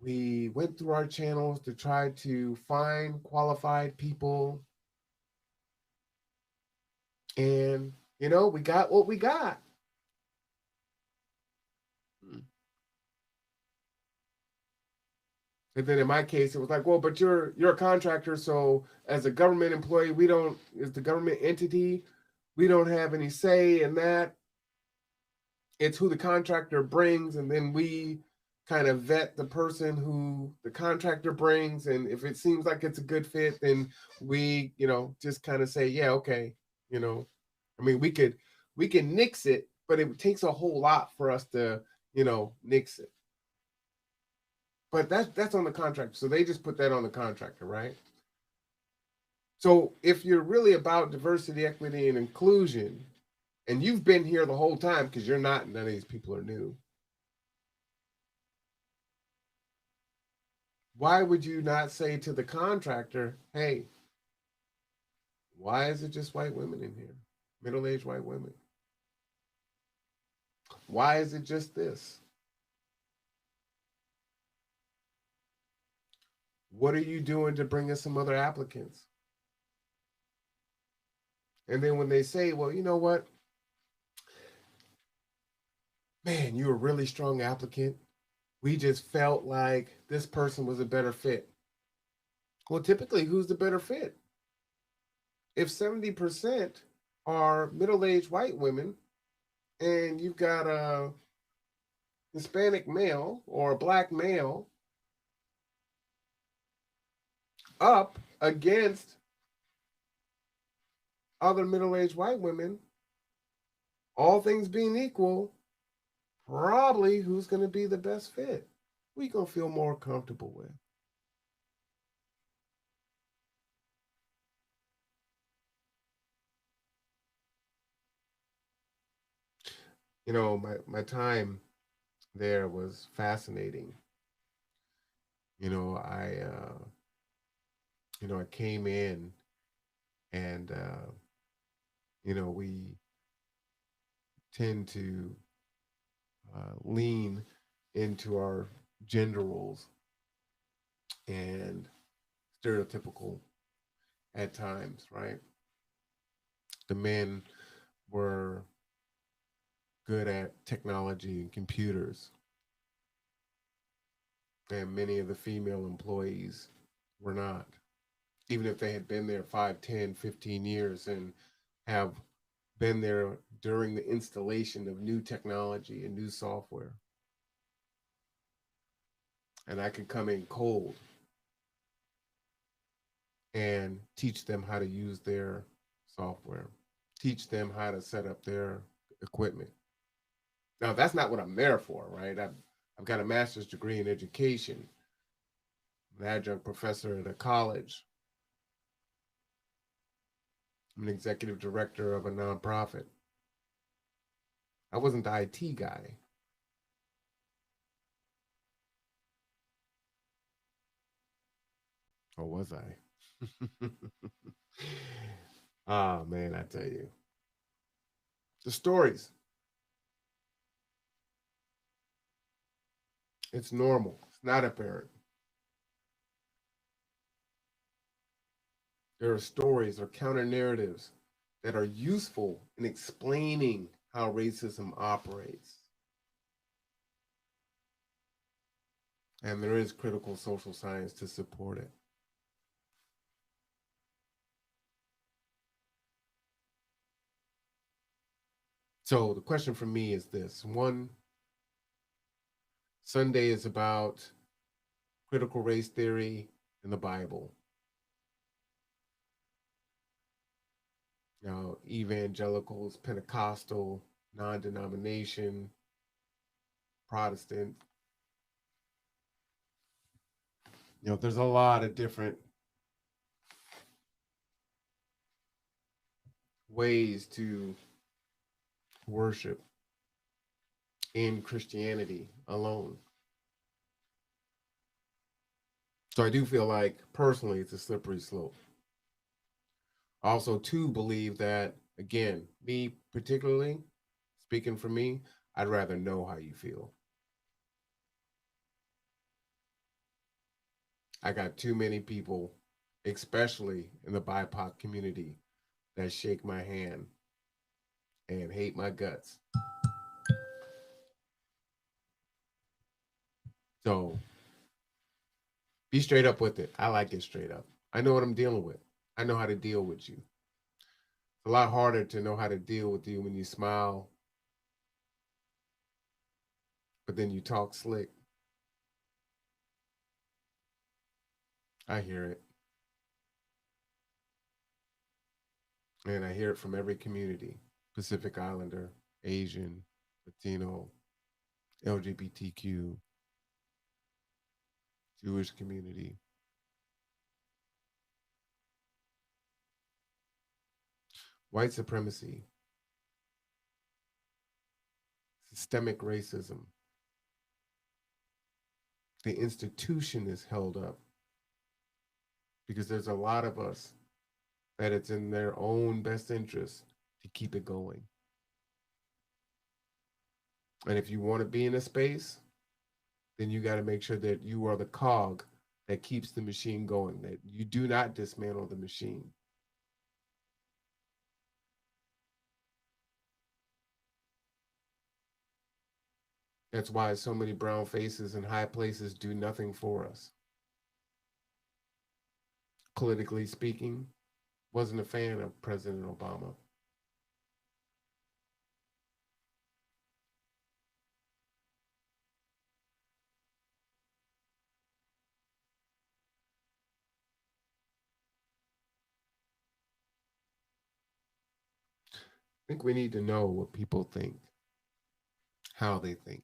We went through our channels to try to find qualified people, and you know, we got what we got. And then in my case, it was like, well, but you're a contractor, so as a government employee, we don't, as the government entity, we don't have any say in that. It's who the contractor brings, and then we kind of vet the person who the contractor brings, and if it seems like it's a good fit, then we, you know, just kind of say, yeah, okay, you know. I mean, we can nix it, but it takes a whole lot for us to, you know, nix it. But that's on the contractor. So they just put that on the contractor, right? So if you're really about diversity, equity, and inclusion, and you've been here the whole time, because you're not, none of these people are new, why would you not say to the contractor, hey, why is it just white women in here? Middle-aged white women. Why is it just this? What are you doing to bring us some other applicants? And then when they say, well, you know what? Man, you're a really strong applicant. We just felt like this person was a better fit. Well, typically, who's the better fit? If 70% are middle aged white women and you've got a Hispanic male or a Black male up against other middle aged white women, all things being equal, probably who's going to be the best fit? Who you going to feel more comfortable with? You know, my time there was fascinating. You know, I came in and you know, we tend to lean into our gender roles and stereotypical at times, right? The men were good at technology and computers, and many of the female employees were not, even if they had been there 5, 10, 15 years and have been there during the installation of new technology and new software. And I could come in cold and teach them how to use their software, teach them how to set up their equipment. Now, that's not what I'm there for, right? I've got a master's degree in education. I'm an adjunct professor at a college. I'm an executive director of a nonprofit. I wasn't the IT guy. Or was I? Ah, man, I tell you. The stories, it's normal. It's not apparent. There are stories or counter narratives that are useful in explaining how racism operates. And there is critical social science to support it. So the question for me is this. One, Sunday is about critical race theory in the Bible. Now, evangelicals, Pentecostal, non-denomination, Protestant. There's a lot of different ways to worship in Christianity alone. So I do feel like personally it's a slippery slope. I also too believe that, again, me particularly, speaking for me, I'd rather know how you feel. I got too many people, especially in the BIPOC community, that shake my hand and hate my guts. So be straight up with it. I like it straight up. I know what I'm dealing with. I know how to deal with you. It's a lot harder to know how to deal with you when you smile, but then you talk slick. I hear it. And I hear it from every community: Pacific Islander, Asian, Latino, LGBTQ, Jewish community. White supremacy, systemic racism. The institution is held up because there's a lot of us that it's in their own best interest to keep it going. And if you want to be in a space, then you got to make sure that you are the cog that keeps the machine going, that you do not dismantle the machine. That's why so many brown faces in high places do nothing for us. Politically speaking, wasn't a fan of President Obama. I think we need to know what people think, how they think.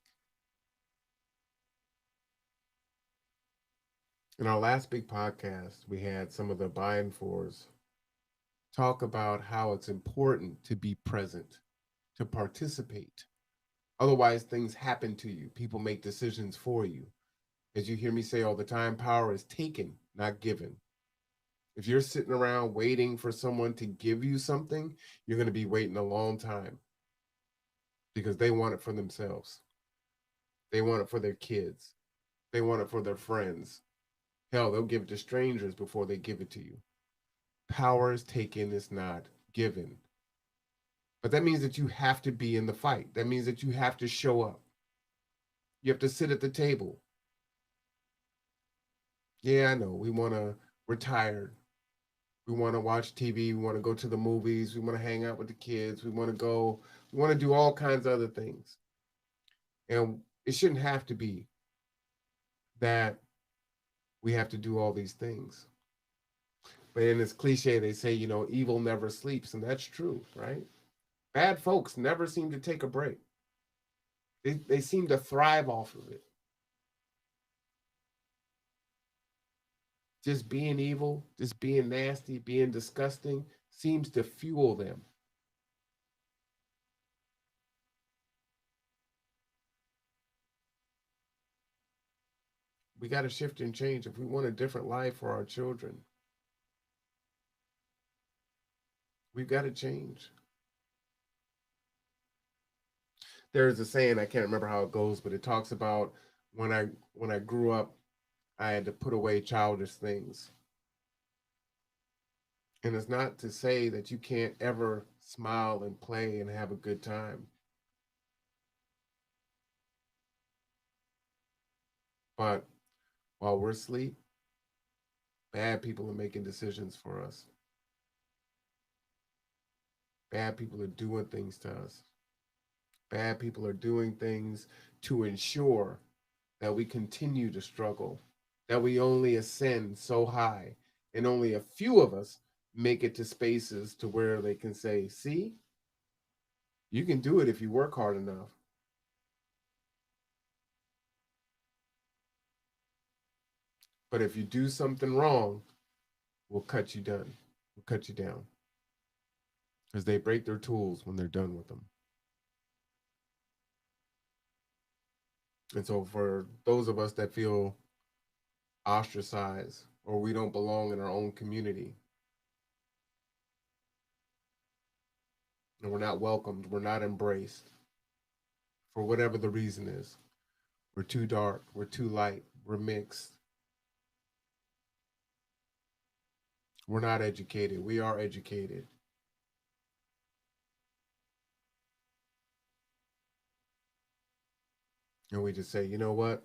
In our last big podcast, we had some of the buy in fours talk about how it's important to be present, to participate. Otherwise, things happen to you. People make decisions for you. As you hear me say all the time, power is taken, not given. If you're sitting around waiting for someone to give you something, you're going to be waiting a long time because they want it for themselves. They want it for their kids. They want it for their friends. Hell, they'll give it to strangers before they give it to you. Power is taken, it's not given. But that means that you have to be in the fight. That means that you have to show up. You have to sit at the table. Yeah, I know. We're tired. We want to watch TV. We want to go to the movies. We want to hang out with the kids. We want to do all kinds of other things. And it shouldn't have to be that we have to do all these things. But in this cliche, they say, evil never sleeps, and that's true, right? Bad folks never seem to take a break. They seem to thrive off of it. Just being evil, just being nasty, being disgusting seems to fuel them. We got to shift and change if we want a different life for our children. We've got to change. There's a saying, I can't remember how it goes, but it talks about when I grew up, I had to put away childish things. And it's not to say that you can't ever smile and play and have a good time. But while we're asleep, bad people are making decisions for us. Bad people are doing things to us. Bad people are doing things to ensure that we continue to struggle, that we only ascend so high, and only a few of us make it to spaces to where they can say, see, you can do it if you work hard enough. But if you do something wrong, we'll cut you down. We'll cut you down. Because they break their tools when they're done with them. And so for those of us that feel ostracized or we don't belong in our own community and we're not welcomed, we're not embraced for whatever the reason is. We're too dark, we're too light, we're mixed, we're not educated, we are educated. And we just say, you know what,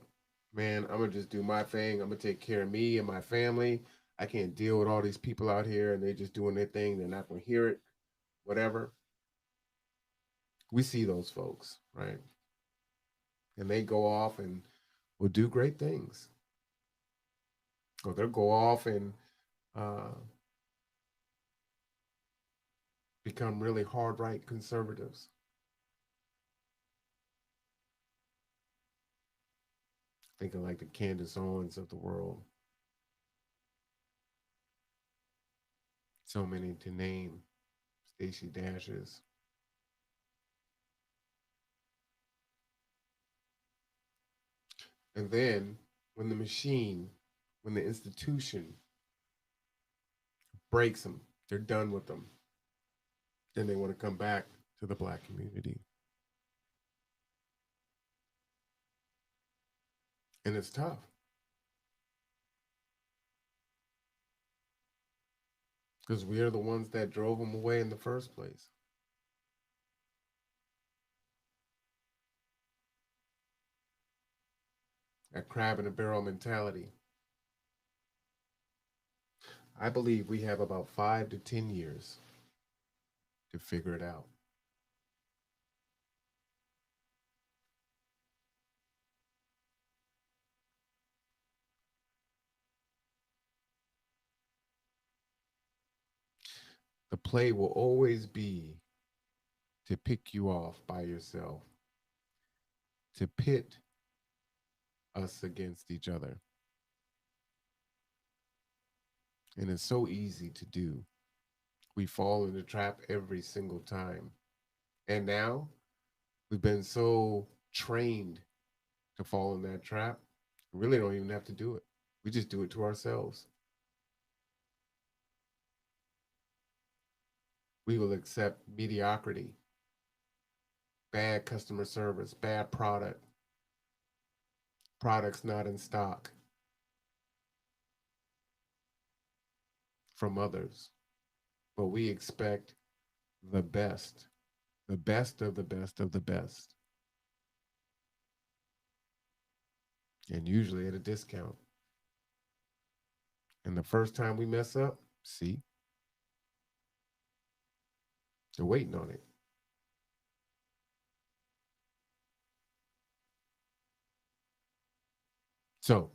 man, I'm gonna just do my thing. I'm gonna take care of me and my family. I can't deal with all these people out here and they're just doing their thing. They're not gonna hear it, whatever. We see those folks, right? And they go off and will do great things. Or they'll go off and uh, become really hard right conservatives, thinking like the Candace Owens of the world. So many to name, Stacey Dashes. And then when the machine, when the institution breaks them, they're done with them. Then they want to come back to the Black community. And it's tough because we are the ones that drove them away in the first place. That crab in a barrel mentality. I believe we have about 5 to 10 years to figure it out. The play will always be to pick you off by yourself, to pit us against each other. And it's so easy to do. We fall in the trap every single time. And now we've been so trained to fall in that trap, we really don't even have to do it. We just do it to ourselves. We will accept mediocrity, bad customer service, bad product, products not in stock from others. But we expect the best of the best of the best, and usually at a discount. And the first time we mess up, see, they're waiting on it. So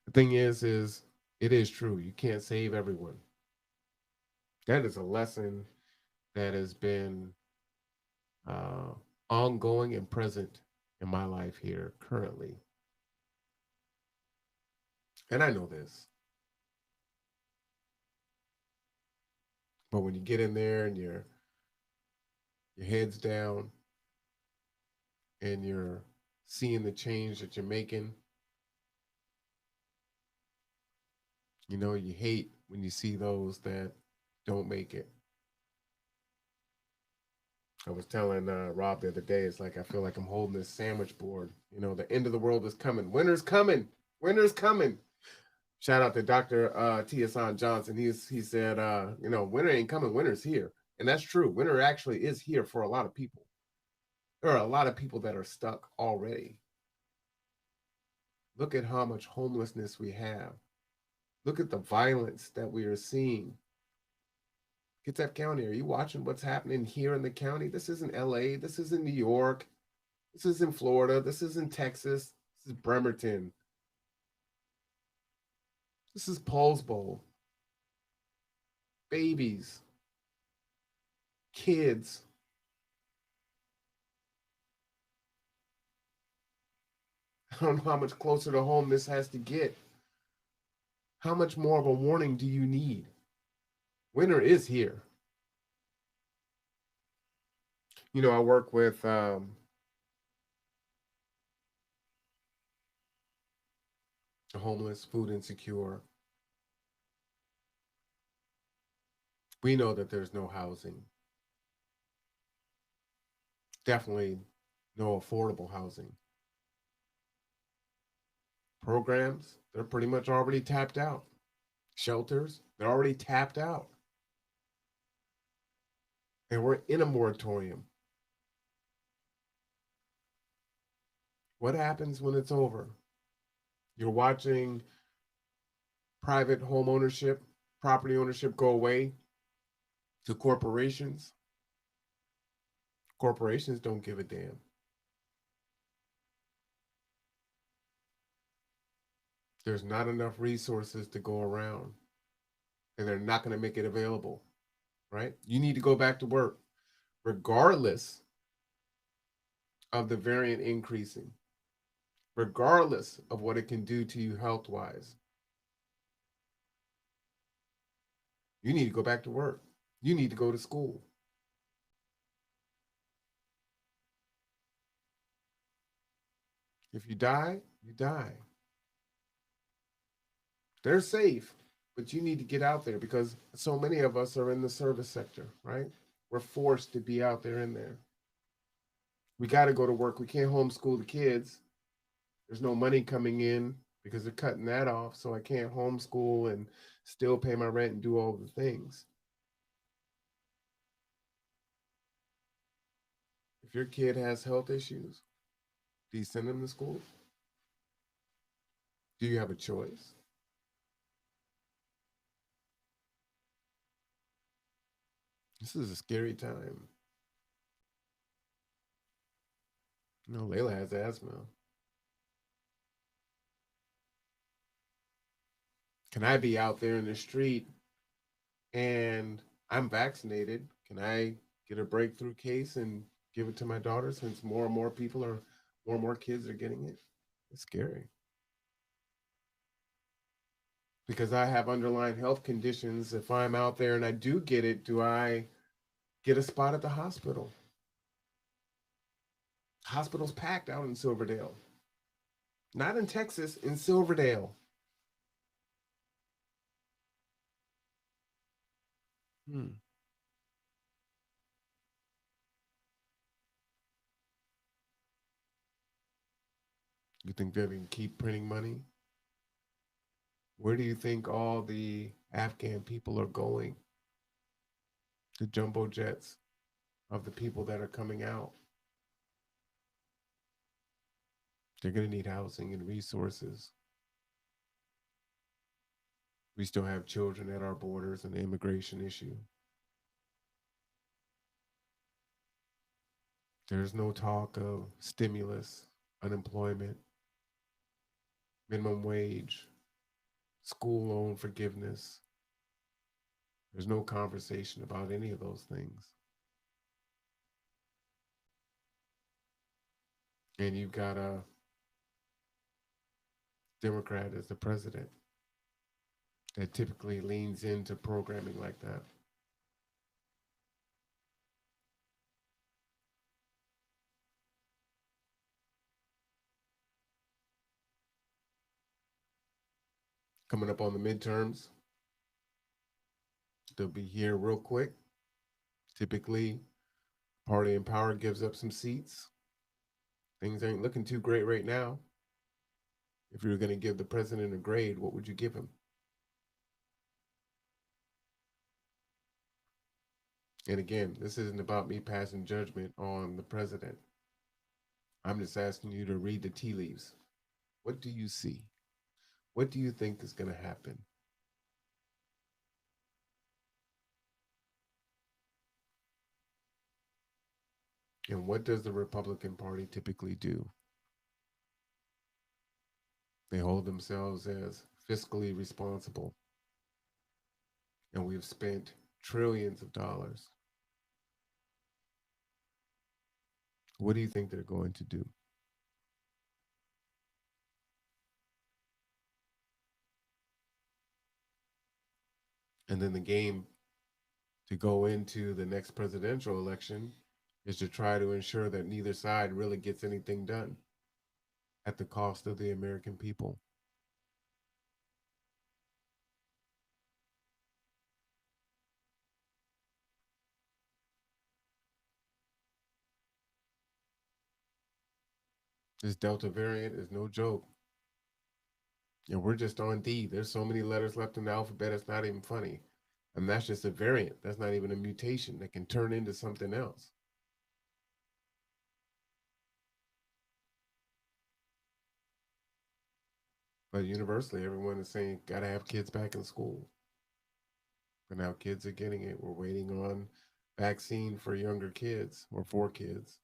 the thing is it is true. You can't save everyone. That is a lesson that has been uh, ongoing and present in my life here currently. And I know this, but when you get in there and your head's down and you're seeing the change that you're making, you hate when you see those that don't make it. I was telling Rob the other day, it's like I feel like I'm holding this sandwich board. The end of the world is coming. Winter's coming. Winter's coming. Shout out to Dr. Tiasan Johnson. He said, winter ain't coming. Winter's here. And that's true. Winter actually is here for a lot of people. There are a lot of people that are stuck already. Look at how much homelessness we have. Look at the violence that we are seeing. Kitsap County, are you watching what's happening here in the county? This isn't LA. This isn't New York. This isn't Florida. This isn't Texas. This is Bremerton. This is Poulsbo. Babies, kids. I don't know how much closer to home this has to get. How much more of a warning do you need? Winter is here. I work with the homeless, food insecure. We know that there's no housing. Definitely no affordable housing. Programs, they're pretty much already tapped out. Shelters, they're already tapped out. And we're in a moratorium. What happens when it's over? You're watching private home ownership, property ownership go away to corporations. Corporations don't give a damn. There's not enough resources to go around, and they're not going to make it available, right? You need to go back to work, regardless of the variant increasing, regardless of what it can do to you health wise. You need to go back to work. You need to go to school. If you die, you die. They're safe, but you need to get out there because so many of us are in the service sector, right? We're forced to be out there in there. We got to go to work. We can't homeschool the kids. There's no money coming in because they're cutting that off. So I can't homeschool and still pay my rent and do all the things. If your kid has health issues, do you send them to school? Do you have a choice? This is a scary time. Layla has asthma. Can I be out there in the street and I'm vaccinated? Can I get a breakthrough case and give it to my daughter since more and more people are, more and more kids are getting it? It's scary. Because I have underlying health conditions. If I'm out there and I do get it, do I get a spot at the hospital? Hospital's packed out in Silverdale. Not in Texas, in Silverdale. Hmm. You think they're going to keep printing money? Where do you think all the Afghan people are going? The jumbo jets of the people that are coming out. They're going to need housing and resources. We still have children at our borders and the immigration issue. There's no talk of stimulus, unemployment, minimum wage, school loan forgiveness. There's no conversation about any of those things. And you've got a Democrat as the president that typically leans into programming like that. Coming up on the midterms, they'll be here real quick. Typically, party in power gives up some seats. Things ain't looking too great right now. If you were going to give the president a grade, what would you give him? And again, this isn't about me passing judgment on the president. I'm just asking you to read the tea leaves. What do you see? What do you think is going to happen? And what does the Republican Party typically do? They hold themselves as fiscally responsible. And we've spent trillions of dollars. What do you think they're going to do? And then the game to go into the next presidential election is to try to ensure that neither side really gets anything done at the cost of the American people. This Delta variant is no joke. And we're just on D. There's so many letters left in the alphabet, it's not even funny. And that's just a variant. That's not even a mutation that can turn into something else. But universally, everyone is saying, gotta have kids back in school. And now kids are getting it. We're waiting on vaccine for younger kids or for kids.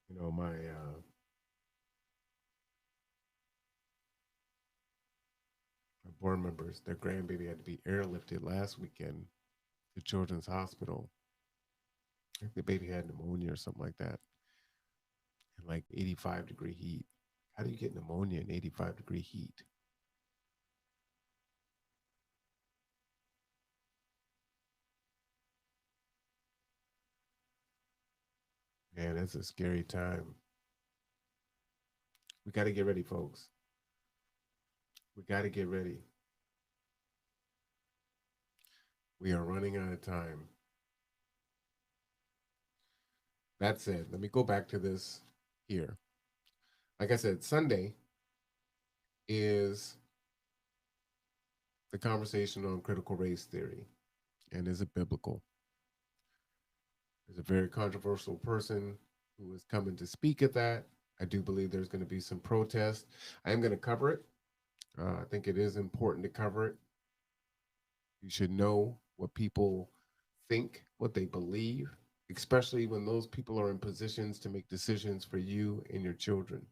You know, my board members, their grandbaby had to be airlifted last weekend to Children's Hospital. I think the baby had pneumonia or something like that, in like 85-degree heat. How do you get pneumonia in 85-degree heat? Man, that's a scary time. We got to get ready, folks. We got to get ready. We are running out of time. That said, let me go back to this here. Like I said, Sunday is the conversation on critical race theory. And is it biblical? There's a very controversial person who is coming to speak at that. I do believe there's going to be some protest. I am going to cover it. I think it is important to cover it. You should know what people think, what they believe, especially when those people are in positions to make decisions for you and your children.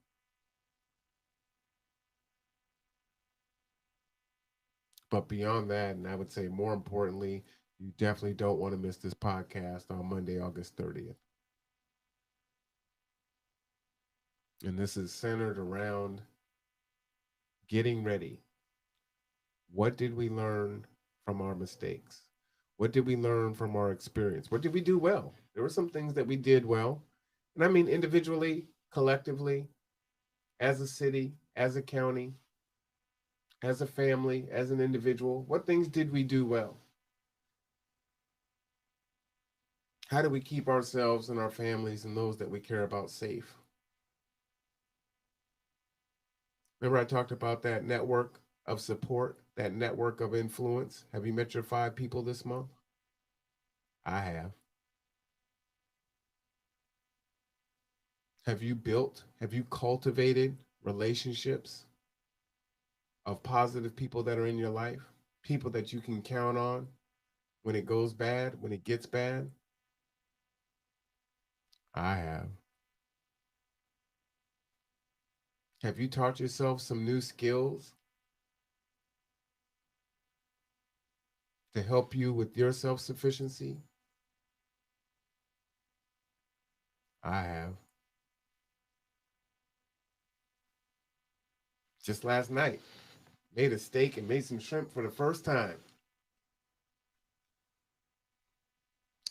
But beyond that, and I would say more importantly, you definitely don't want to miss this podcast on Monday, August 30th. And this is centered around getting ready. What did we learn from our mistakes? What did we learn from our experience? What did we do well? There were some things that we did well. And I mean, individually, collectively, as a city, as a county, as a family, as an individual. What things did we do well? How do we keep ourselves and our families and those that we care about safe? Remember, I talked about that network of support, that network of influence. Have you met your 5 people this month? I have. Have you cultivated relationships of positive people that are in your life? People that you can count on when it goes bad, when it gets bad? I have. Have you taught yourself some new skills to help you with your self sufficiency? I have. Just last night, made a steak and made some shrimp for the first time.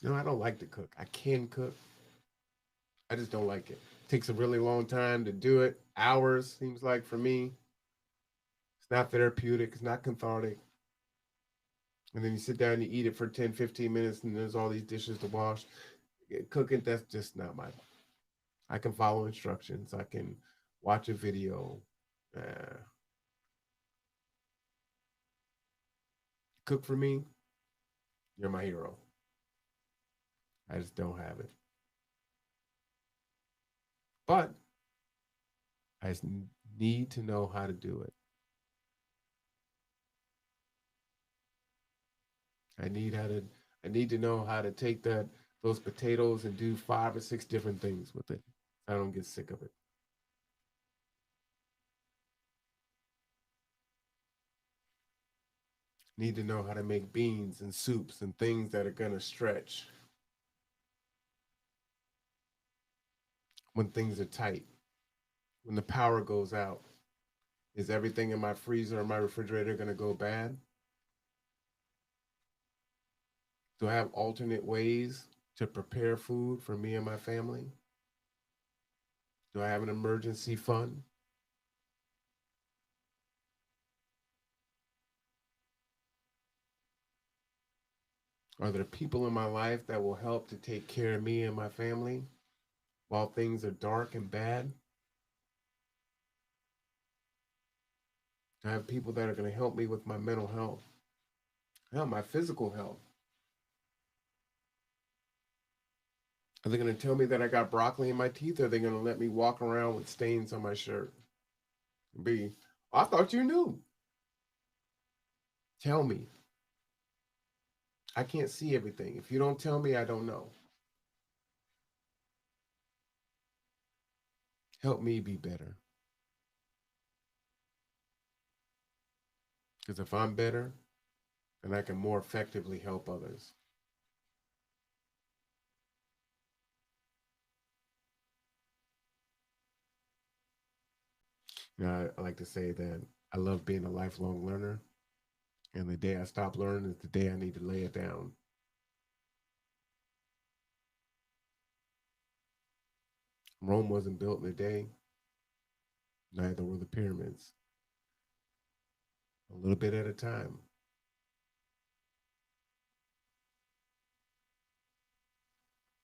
I don't like to cook. I can cook. I just don't like it. Takes a really long time to do it. Hours seems like for me. It's not therapeutic. It's not cathartic. And then you sit down and you eat it for 10, 15 minutes and there's all these dishes to wash. Cooking, that's just not my. I can follow instructions. I can watch a video. Uh, Cook for me, you're my hero. I just don't have it. But I just need to know how to do it. I need how to I need to know how to take those potatoes and do 5 or 6 different things with it. I don't get sick of it. Need to know how to make beans and soups and things that are gonna stretch when things are tight. When the power goes out, is everything in my freezer or my refrigerator gonna go bad? Do I have alternate ways to prepare food for me and my family? Do I have an emergency fund? Are there people in my life that will help to take care of me and my family while things are dark and bad? I have people that are going to help me with my mental health, hell, my physical health. Are they going to tell me that I got broccoli in my teeth, or are they going to let me walk around with stains on my shirt? B, I thought you knew. Tell me. I can't see everything. If you don't tell me, I don't know. Help me be better. Because if I'm better, then I can more effectively help others. I like to say that I love being a lifelong learner. And the day I stop learning is the day I need to lay it down. Rome wasn't built in a day, neither were the pyramids. A little bit at a time.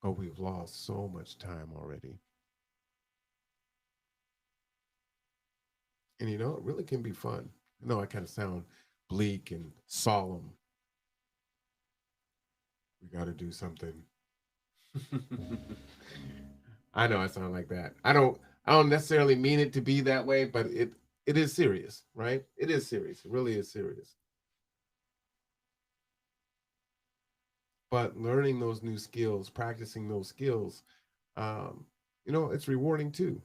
Oh, we've lost so much time already. And it really can be fun. I know I kind of sound bleak and solemn. We got to do something. I know I sound like that. I don't necessarily mean it to be that way, but it is serious, right? It is serious. It really is serious. But learning those new skills, practicing those skills, um, it's rewarding too.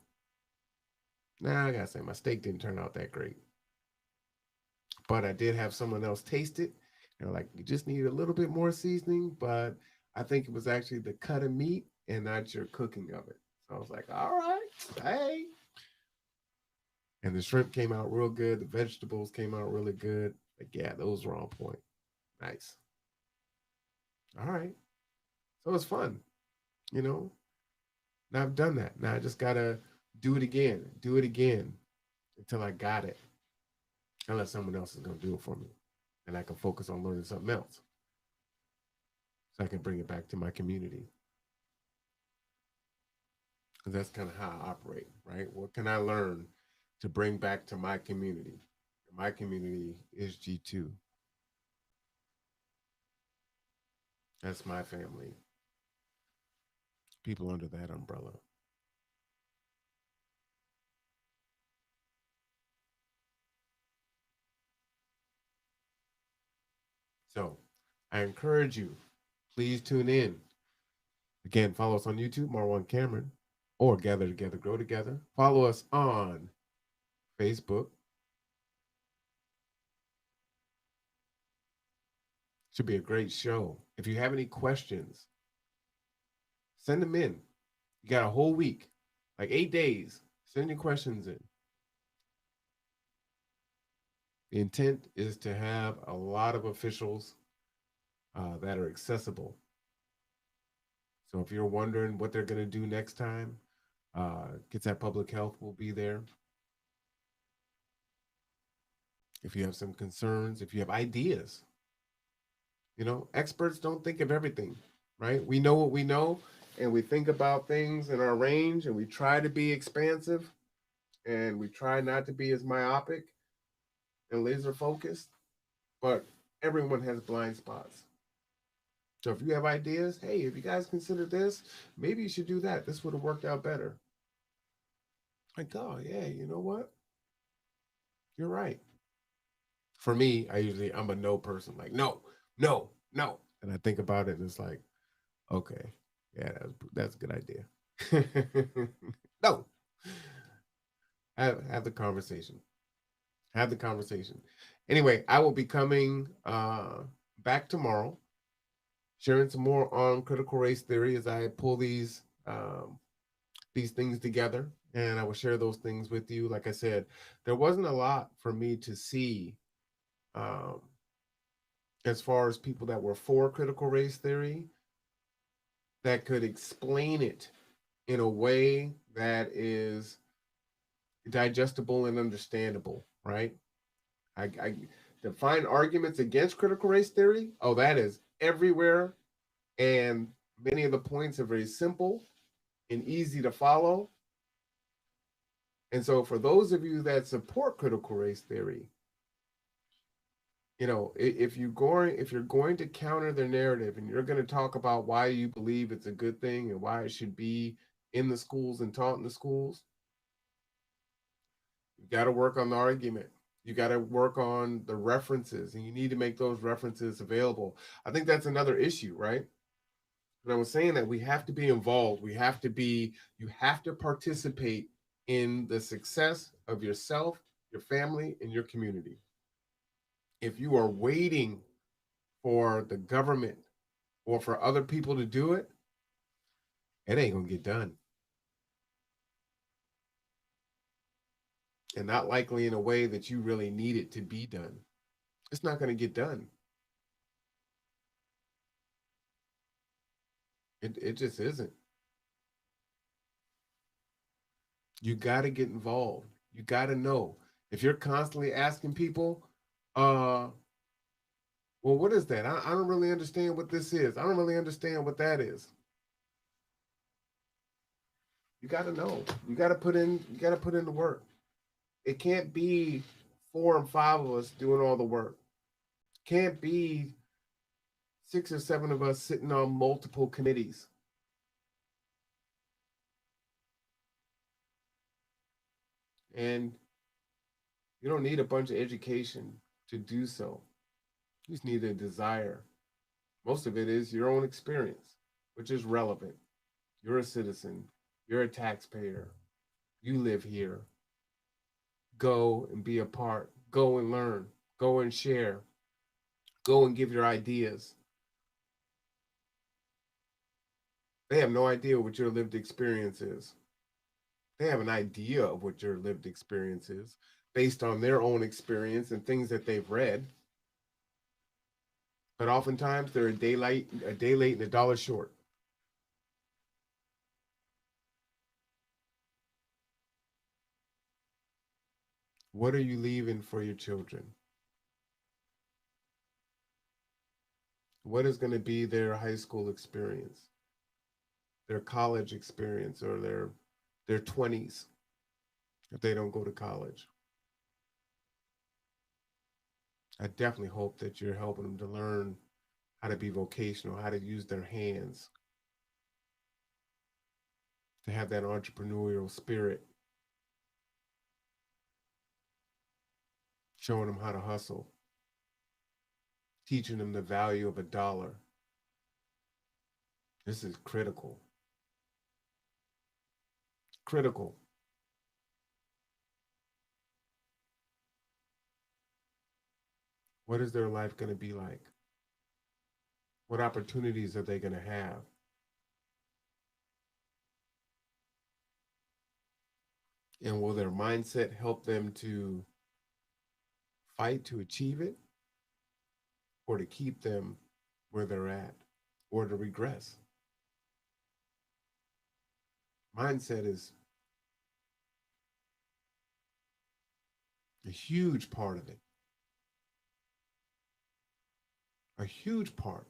Nah, I gotta say my steak didn't turn out that great, but I did have someone else taste it. They're like, you just need a little bit more seasoning, but I think it was actually the cut of meat and not your cooking of it. So I was like, all right, hey. And the shrimp came out real good. The vegetables came out really good. Like, yeah, those were on point. Nice. All right. So it's fun, you know. Now I've done that. Now I just gotta do it again until I got it. Unless someone else is gonna do it for me, and I can focus on learning something else, so I can bring it back to my community. Because that's kind of how I operate, right? What can I learn to bring back to my community? My community is G2. That's my family. People under that umbrella. So I encourage you, please tune in Again, follow us on YouTube, Marwan Cameron, or Gather Together, Grow Together. Follow us on Facebook. Should be a great show. If you have any questions, send them in. You got a whole week, like 8 days. Send your questions in. The intent is to have a lot of officials that are accessible. So if you're wondering what they're going to do next time, Kitsap Public Health will be there. If you have some concerns, if you have ideas, experts don't think of everything, right? We know what we know, and we think about things in our range, and we try to be expansive, and we try not to be as myopic and laser focused, but everyone has blind spots. So if you have ideas, hey, if you guys consider this, maybe you should do that. This would have worked out better. Like, oh yeah, you know what? You're right. For me, I'm a no person. Like, no, no, no. And I think about it and it's like, okay, yeah, that's a good idea. No. Have the conversation. Have the conversation. Anyway, I will be coming back tomorrow, sharing some more on critical race theory as I pull these things together, and I will share those things with you. Like I said, there wasn't a lot for me to see um, as far as people that were for critical race theory that could explain it in a way that is digestible and understandable, right? I to find arguments against critical race theory, oh, that is everywhere. And many of the points are very simple and easy to follow. And so for those of you that support critical race theory, if you're going to counter their narrative and you're going to talk about why you believe it's a good thing and why it should be in the schools and taught in the schools, you got to work on the argument. You got to work on the references, and you need to make those references available. I think that's another issue, right? And I was saying that we have to be involved. You have to participate in the success of yourself, your family, and your community. If you are waiting for the government or for other people to do it, it ain't gonna get done. And not likely in a way that you really need it to be done. It's not gonna get done. It just isn't. You gotta get involved. You gotta know. If you're constantly asking people, well, what is that? I don't really understand what this is. I don't really understand what that is. You gotta know. You gotta put in the work. It can't be 4 and 5 of us doing all the work. Can't be 6 or 7 of us sitting on multiple committees. And you don't need a bunch of education to do so. You just need a desire. Most of it is your own experience, which is relevant. You're a citizen. You're a taxpayer. You live here. Go and be a part. Go and learn. Go and share. Go and give your ideas. They have no idea what your lived experience is. They have an idea of what your lived experience is based on their own experience and things that they've read. But oftentimes they're a day late and a dollar short. What are you leaving for your children? What is going to be their high school experience, their college experience, or their 20s if they don't go to college? I definitely hope that you're helping them to learn how to be vocational, how to use their hands, to have that entrepreneurial spirit, showing them how to hustle, teaching them the value of a dollar, This is critical. Critical. What is their life going to be like? What opportunities are they going to have? And will their mindset help them to fight to achieve it or to keep them where they're at or to regress? Mindset is a huge part of it, a huge part.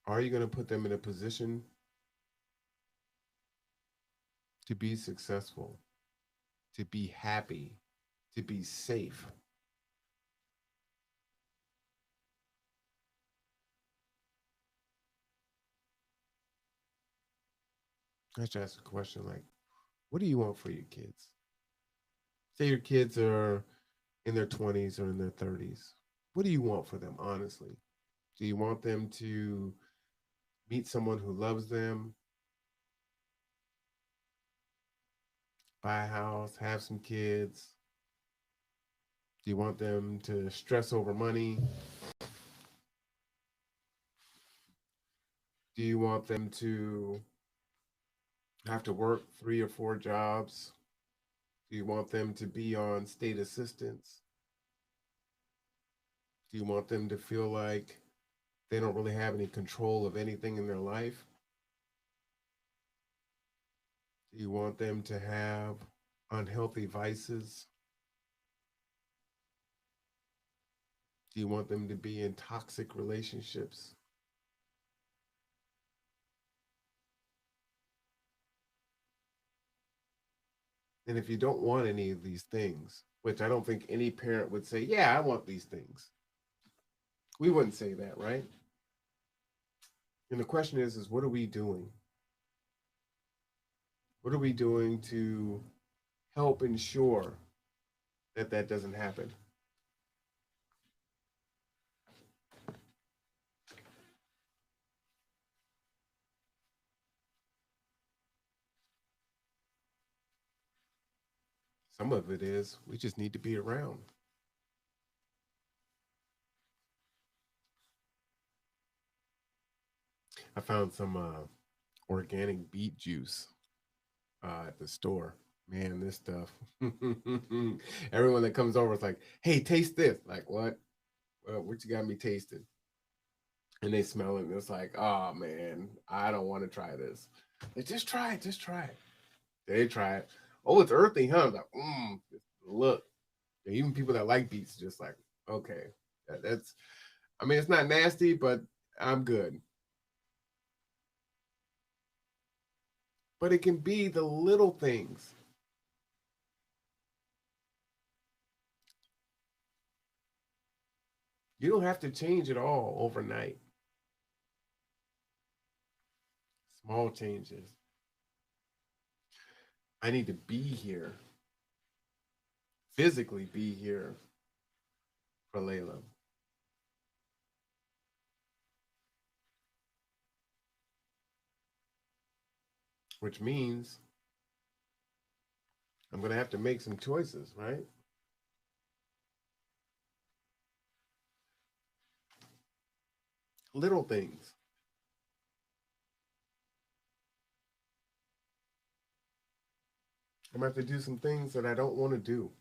Are you going to put them in a position to be successful, to be happy, to be safe? I should ask a question like, what do you want for your kids? Say your kids are in their 20s or in their 30s. What do you want for them, honestly? Do you want them to meet someone who loves them, buy a house, have some kids? Do you want them to stress over money? Do you want them to have to work 3 or 4 jobs? Do you want them to be on state assistance? Do you want them to feel like they don't really have any control of anything in their life? Do you want them to have unhealthy vices? Do you want them to be in toxic relationships? And if you don't want any of these things, which I don't think any parent would say, yeah, I want these things. We wouldn't say that, right? And the question is what are we doing? What are we doing to help ensure that that doesn't happen? Some of it is we just need to be around. I found some organic beet juice at the store. Man, this stuff. Everyone that comes over is like, hey, taste this. Like, what? What you got me tasting? And they smell it and it's like, oh man, I don't want to try this. They just try it, just try it. They try it. Oh, it's earthy, huh? I'm like, look. And even people that like beets just like, okay, that's. I mean, it's not nasty, but I'm good. But it can be the little things. You don't have to change it all overnight. Small changes. I need to be here, physically be here for Layla, which means I'm going to have to make some choices, right? Little things. I'm going to have to do some things that I don't want to do.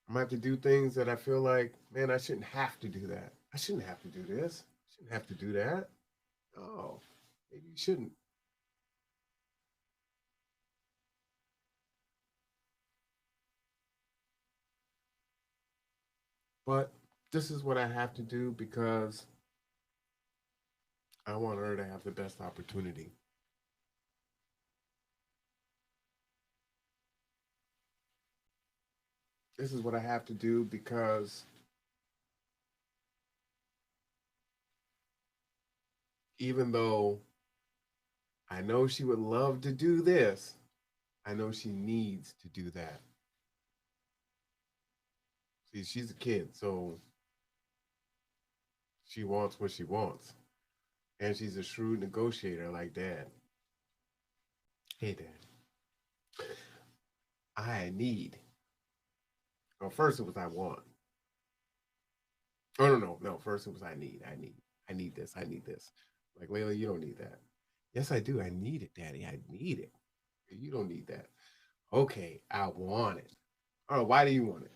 I'm going to have to do things that I feel like, man, I shouldn't have to do that. I shouldn't have to do this. I shouldn't have to do that. Oh, maybe you shouldn't. But this is what I have to do because I want her to have the best opportunity. This is what I have to do because even though I know she would love to do this, I know she needs to do that. See, she's a kid, so she wants what she wants. And she's a shrewd negotiator like dad. Hey, dad, I need. Well, first it was I want. Oh, no. First it was I need. I need this. I need this. Like, Layla, you don't need that. Yes, I do. I need it, Daddy. I need it. You don't need that. Okay, I want it. All right, why do you want it?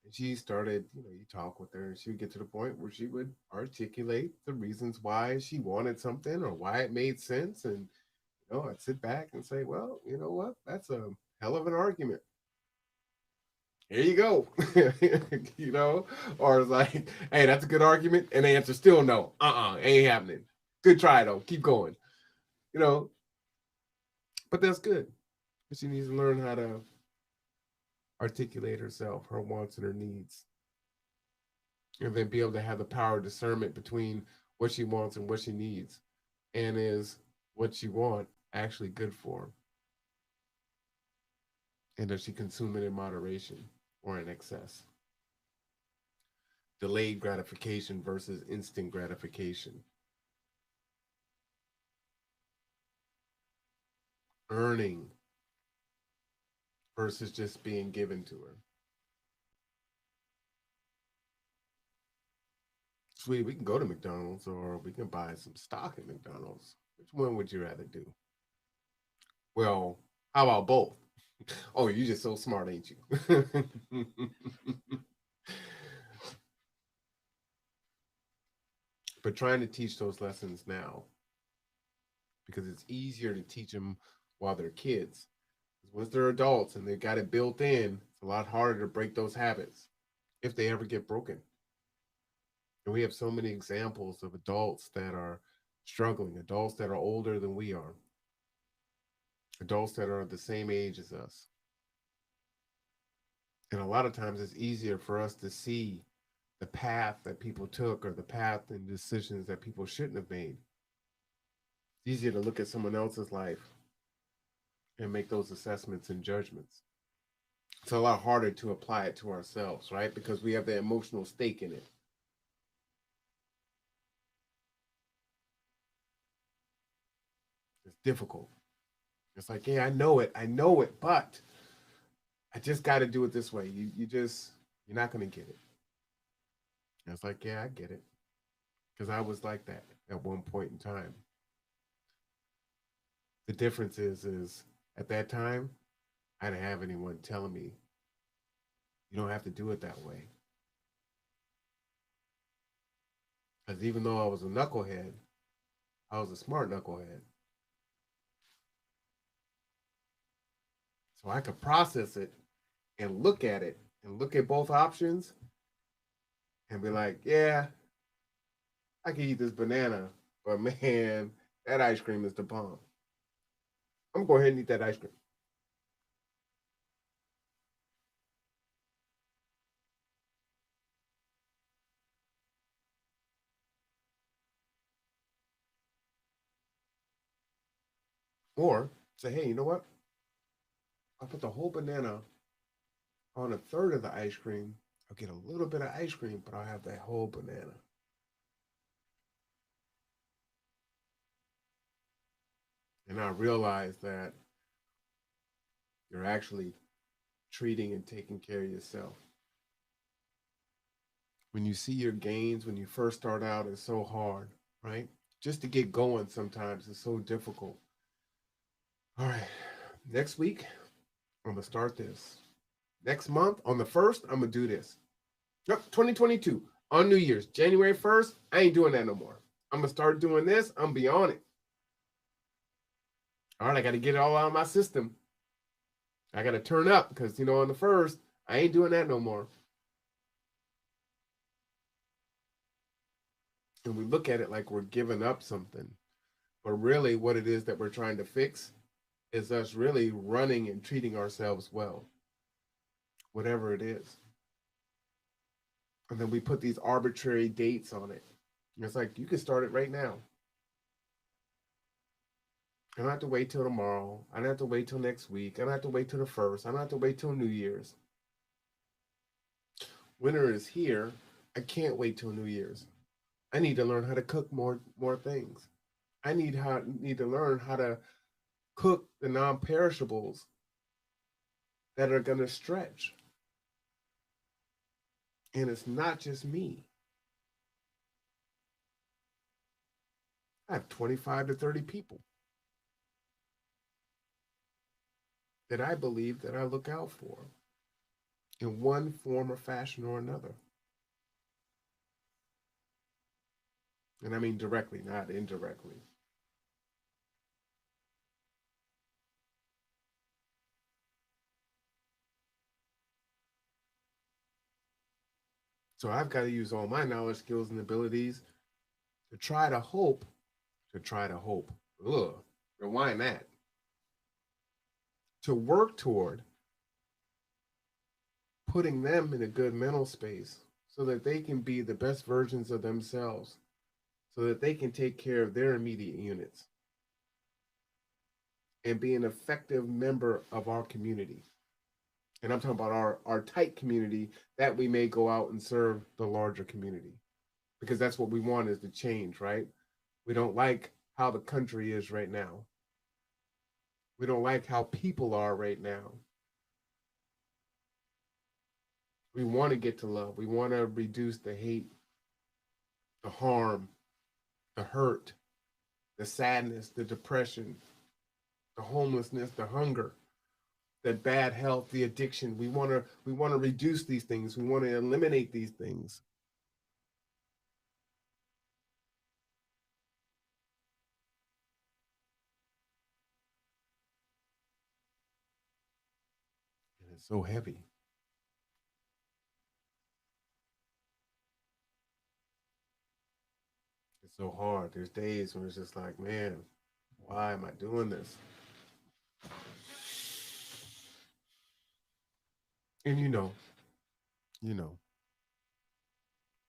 And she started, you talk with her, and she would get to the point where she would articulate the reasons why she wanted something or why it made sense. And, I'd sit back and say, well, you know what? That's a hell of an argument. Here you go. Or it's like, hey, that's a good argument. And the answer still no. Ain't happening. Good try, though. Keep going. You know, but that's good. She needs to learn how to articulate herself, her wants and her needs, and then be able to have the power of discernment between what she wants and what she needs. And is what she wants actually good for her? And does she consume it in moderation or in excess? Delayed gratification versus instant gratification. Earning versus just being given to her. Sweetie, we can go to McDonald's or we can buy some stock at McDonald's. Which one would you rather do? Well, how about both? Oh, you're just so smart, ain't you? But trying to teach those lessons now, because it's easier to teach them while they're kids. Once they're adults and they've got it built in, it's a lot harder to break those habits if they ever get broken. And we have so many examples of adults that are struggling, adults that are older than we are, adults that are the same age as us. And a lot of times it's easier for us to see the path that people took or the path and decisions that people shouldn't have made. It's easier to look at someone else's life and make those assessments and judgments. It's a lot harder to apply it to ourselves, right? Because we have the emotional stake in it. It's difficult. It's like, yeah, I know it, but I just got to do it this way. You're not going to get it. And it's like, yeah, I get it. Because I was like that at one point in time. The difference is at that time, I didn't have anyone telling me, you don't have to do it that way. Because even though I was a knucklehead, I was a smart knucklehead. So I could process it and look at it and look at both options and be like, yeah, I can eat this banana, but man, that ice cream is the bomb. I'm going to go ahead and eat that ice cream. Or say, hey, you know what? I'll put the whole banana on a third of the ice cream. I'll get a little bit of ice cream, but I'll have that whole banana. And I realize that you're actually treating and taking care of yourself. When you see your gains, when you first start out, it's so hard, right? Just to get going sometimes is so difficult. All right. Next week, I'm going to start this. Next month, on the 1st, I'm going to do this. Yep, 2022, on New Year's, January 1st, I ain't doing that no more. I'm going to start doing this. I'm going to be on it. All right, I got to get it all out of my system. I got to turn up because, on the 1st, I ain't doing that no more. And we look at it like we're giving up something. But really, what it is that we're trying to fix is us really running and treating ourselves well, whatever it is. And then we put these arbitrary dates on it. And it's like, you can start it right now. I don't have to wait till tomorrow. I don't have to wait till next week. I don't have to wait till the 1st. I don't have to wait till New Year's. Winter is here. I can't wait till New Year's. I need to learn how to cook more things. I need to learn how to cook the non-perishables that are going to stretch. And it's not just me. I have 25 to 30 people that I believe that I look out for in one form or fashion or another. And I mean directly, not indirectly. So I've got to use all my knowledge, skills, and abilities to try to hope, to try to hope. Ugh, rewind that. To work toward putting them in a good mental space so that they can be the best versions of themselves, so that they can take care of their immediate units and be an effective member of our community. And I'm talking about our tight community that we may go out and serve the larger community, because that's what we want is the change, right? We don't like how the country is right now. We don't like how people are right now. We want to get to love. We want to reduce the hate, the harm, the hurt, the sadness, the depression, the homelessness, the hunger, the bad health, the addiction. We want to reduce these things. We want to eliminate these things. And it's so heavy. It's so hard. There's days when it's just like, man, why am I doing this? And you know,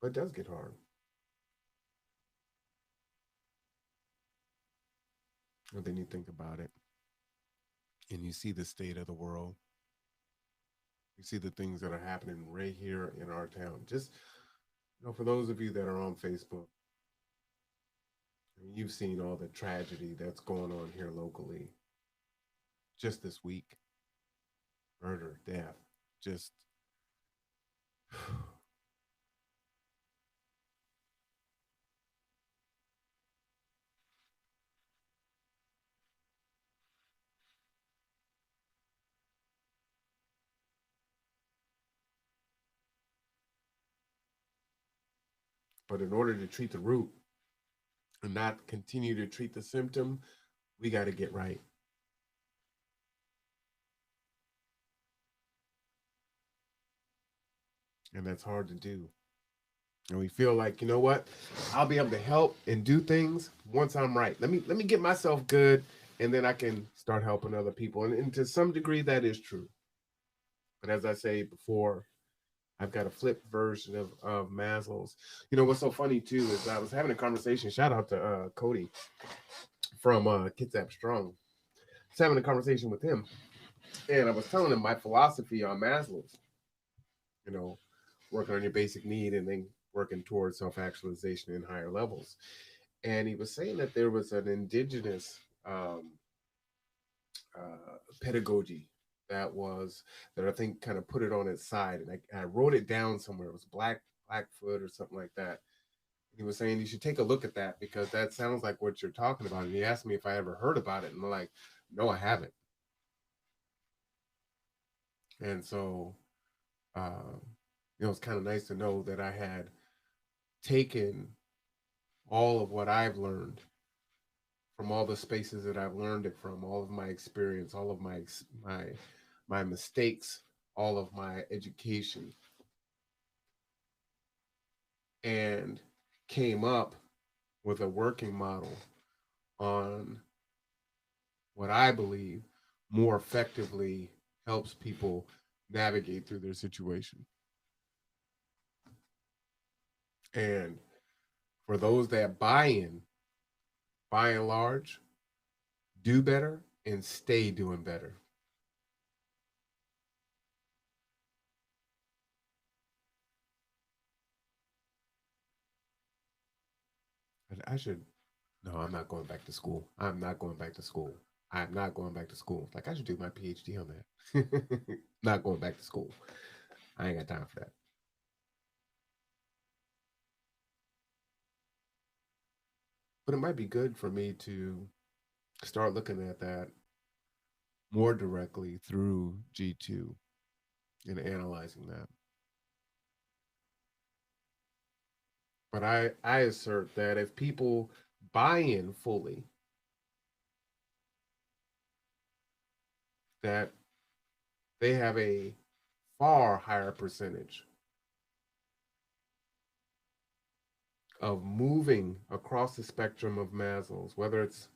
but it does get hard. And then you think about it and you see the state of the world. You see the things that are happening right here in our town. Just, for those of you that are on Facebook, I mean, you've seen all the tragedy that's going on here locally just this week. Murder, death, just but in order to treat the root and not continue to treat the symptom, we got to get right. And that's hard to do. And we feel like, you know what? I'll be able to help and do things once I'm right. Let me get myself good, and then I can start helping other people. And to some degree that is true. But as I say before, I've got a flipped version of Maslow's. What's so funny too is I was having a conversation. Shout out to Cody from Kitsap Strong. I was having a conversation with him, and I was telling him my philosophy on Maslow's. You know, working on your basic need and then working towards self-actualization in higher levels. And he was saying that there was an indigenous pedagogy that I think kind of put it on its side, and I wrote it down somewhere. It was Blackfoot or something like that. He was saying you should take a look at that because that sounds like what you're talking about. And he asked me if I ever heard about it, and I'm like, no, I haven't. And so, uh, it's kind of nice to know that I had taken all of what I've learned from all the spaces that I've learned it from, all of my experience, all of my mistakes, all of my education, and came up with a working model on what I believe more effectively helps people navigate through their situation. And for those that buy in, by and large, do better and stay doing better. I should. No, I'm not going back to school. I'm not going back to school. I'm not going back to school. Like I should do my PhD on that. Not going back to school. I ain't got time for that. But it might be good for me to start looking at that more directly through G2 and analyzing that. But I assert that if people buy in fully, that they have a far higher percentage of moving across the spectrum of Maslow's, whether it's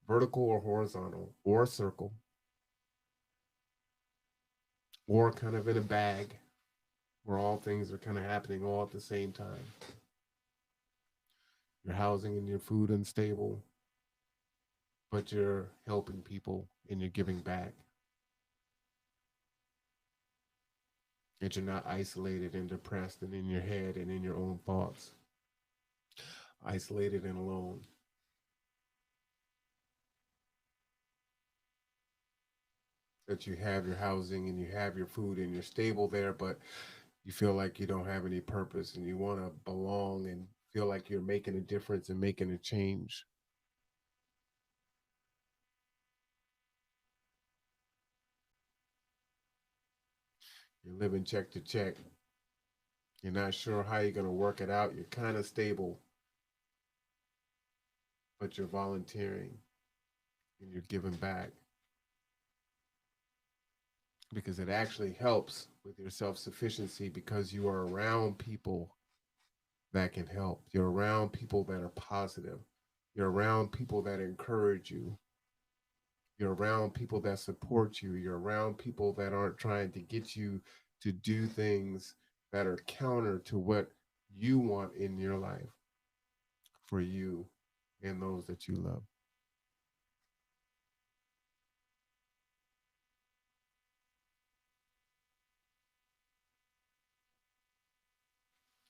vertical or horizontal or circle or kind of in a bag where all things are kind of happening all at the same time. Your housing and your food unstable, but you're helping people and you're giving back. That you're not isolated and depressed and in your head and in your own thoughts, isolated and alone. That you have your housing and you have your food and you're stable there, but you feel like you don't have any purpose and you want to belong and feel like you're making a difference and making a change. You're living check to check. You're not sure how you're going to work it out. You're kind of stable, but you're volunteering and you're giving back because it actually helps with your self sufficiency because you are around people that can help. You're around people that are positive. You're around people that encourage you. You're around people that support you. You're around people that aren't trying to get you to do things that are counter to what you want in your life for you and those that you love.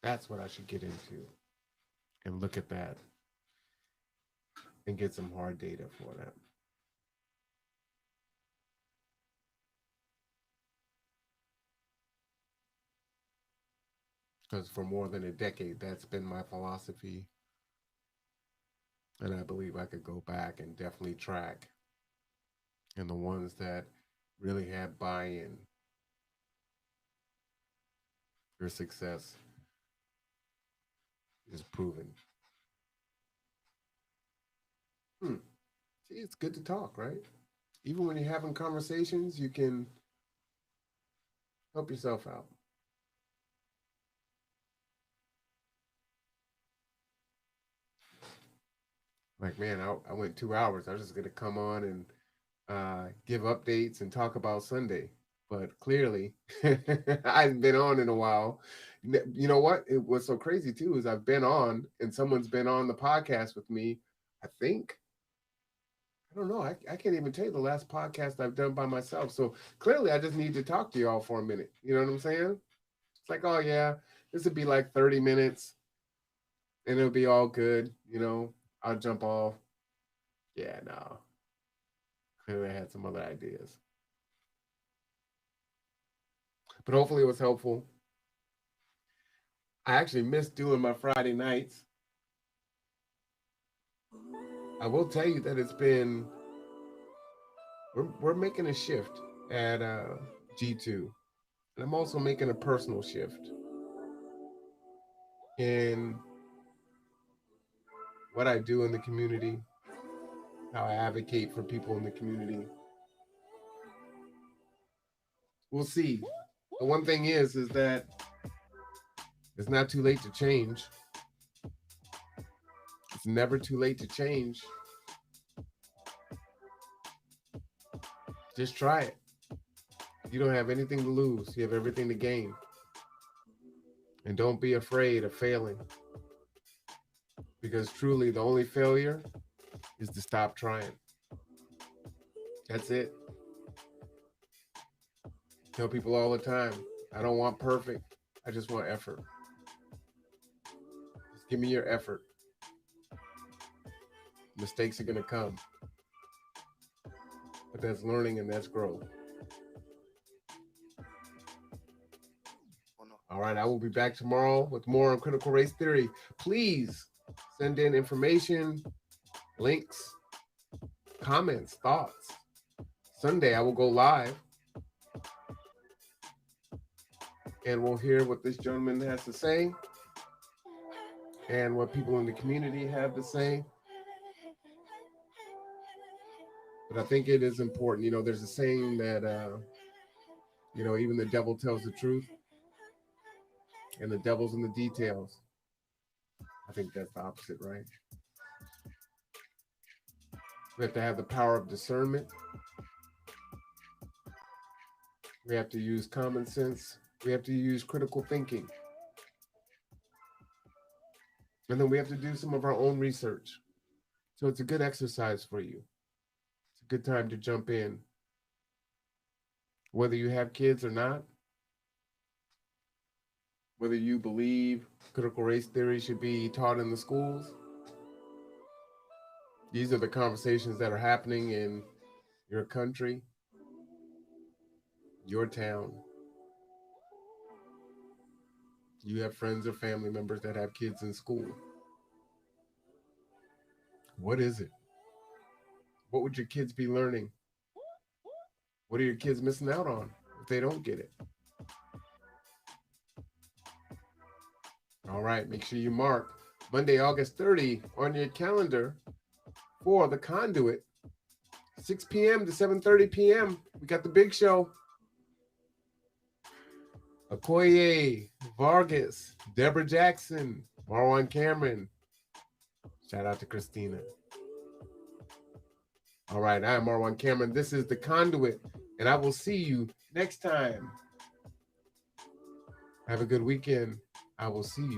That's what I should get into and look at that and get some hard data for that. Because for more than a decade, that's been my philosophy. And I believe I could go back and definitely track. And the ones that really had buy in, your success is proven. Hmm. See, it's good to talk, right? Even when you're having conversations, you can help yourself out. Like, man, I went 2 hours. I was just going to come on and give updates and talk about Sunday. But clearly, I haven't been on in a while. You know what? It was so crazy too is I've been on and someone's been on the podcast with me. I think I don't know. I can't even tell you the last podcast I've done by myself. So clearly, I just need to talk to y'all for a minute. You know what I'm saying? It's like, oh yeah, this would be like 30 minutes, and it'll be all good. I'll jump off. Yeah, no. Clearly, I had some other ideas, but hopefully, it was helpful. I actually miss doing my Friday nights. I will tell you that we're making a shift at G2, and I'm also making a personal shift in what I do in the community, how I advocate for people in the community. We'll see. The one thing is that it's not too late to change. It's never too late to change. Just try it. You don't have anything to lose. You have everything to gain. And don't be afraid of failing because truly the only failure is to stop trying. That's it. I tell people all the time, I don't want perfect. I just want effort. Just give me your effort. Mistakes are going to come, but that's learning and that's growth. All right, I will be back tomorrow with more on critical race theory. Please send in information, links, comments, thoughts. Sunday, I will go live and we'll hear what this gentleman has to say and what people in the community have to say. But I think it is important. You know, there's a saying that, you know, even the devil tells the truth and the devil's in the details. I think that's the opposite, right? We have to have the power of discernment. We have to use common sense. We have to use critical thinking. And then we have to do some of our own research. So it's a good exercise for you. It's a good time to jump in. Whether you have kids or not, whether you believe critical race theory should be taught in the schools, these are the conversations that are happening in your country, your town. You have friends or family members that have kids in school. What is it? What would your kids be learning? What are your kids missing out on if they don't get it? All right, make sure you mark Monday, August 30 on your calendar for The Conduit, 6 p.m. to 7:30 p.m. We got the big show. Okoye, Vargas, Deborah Jackson, Marwan Cameron. Shout out to Christina. All right, I am Marwan Cameron. This is The Conduit, and I will see you next time. Have a good weekend. I will see you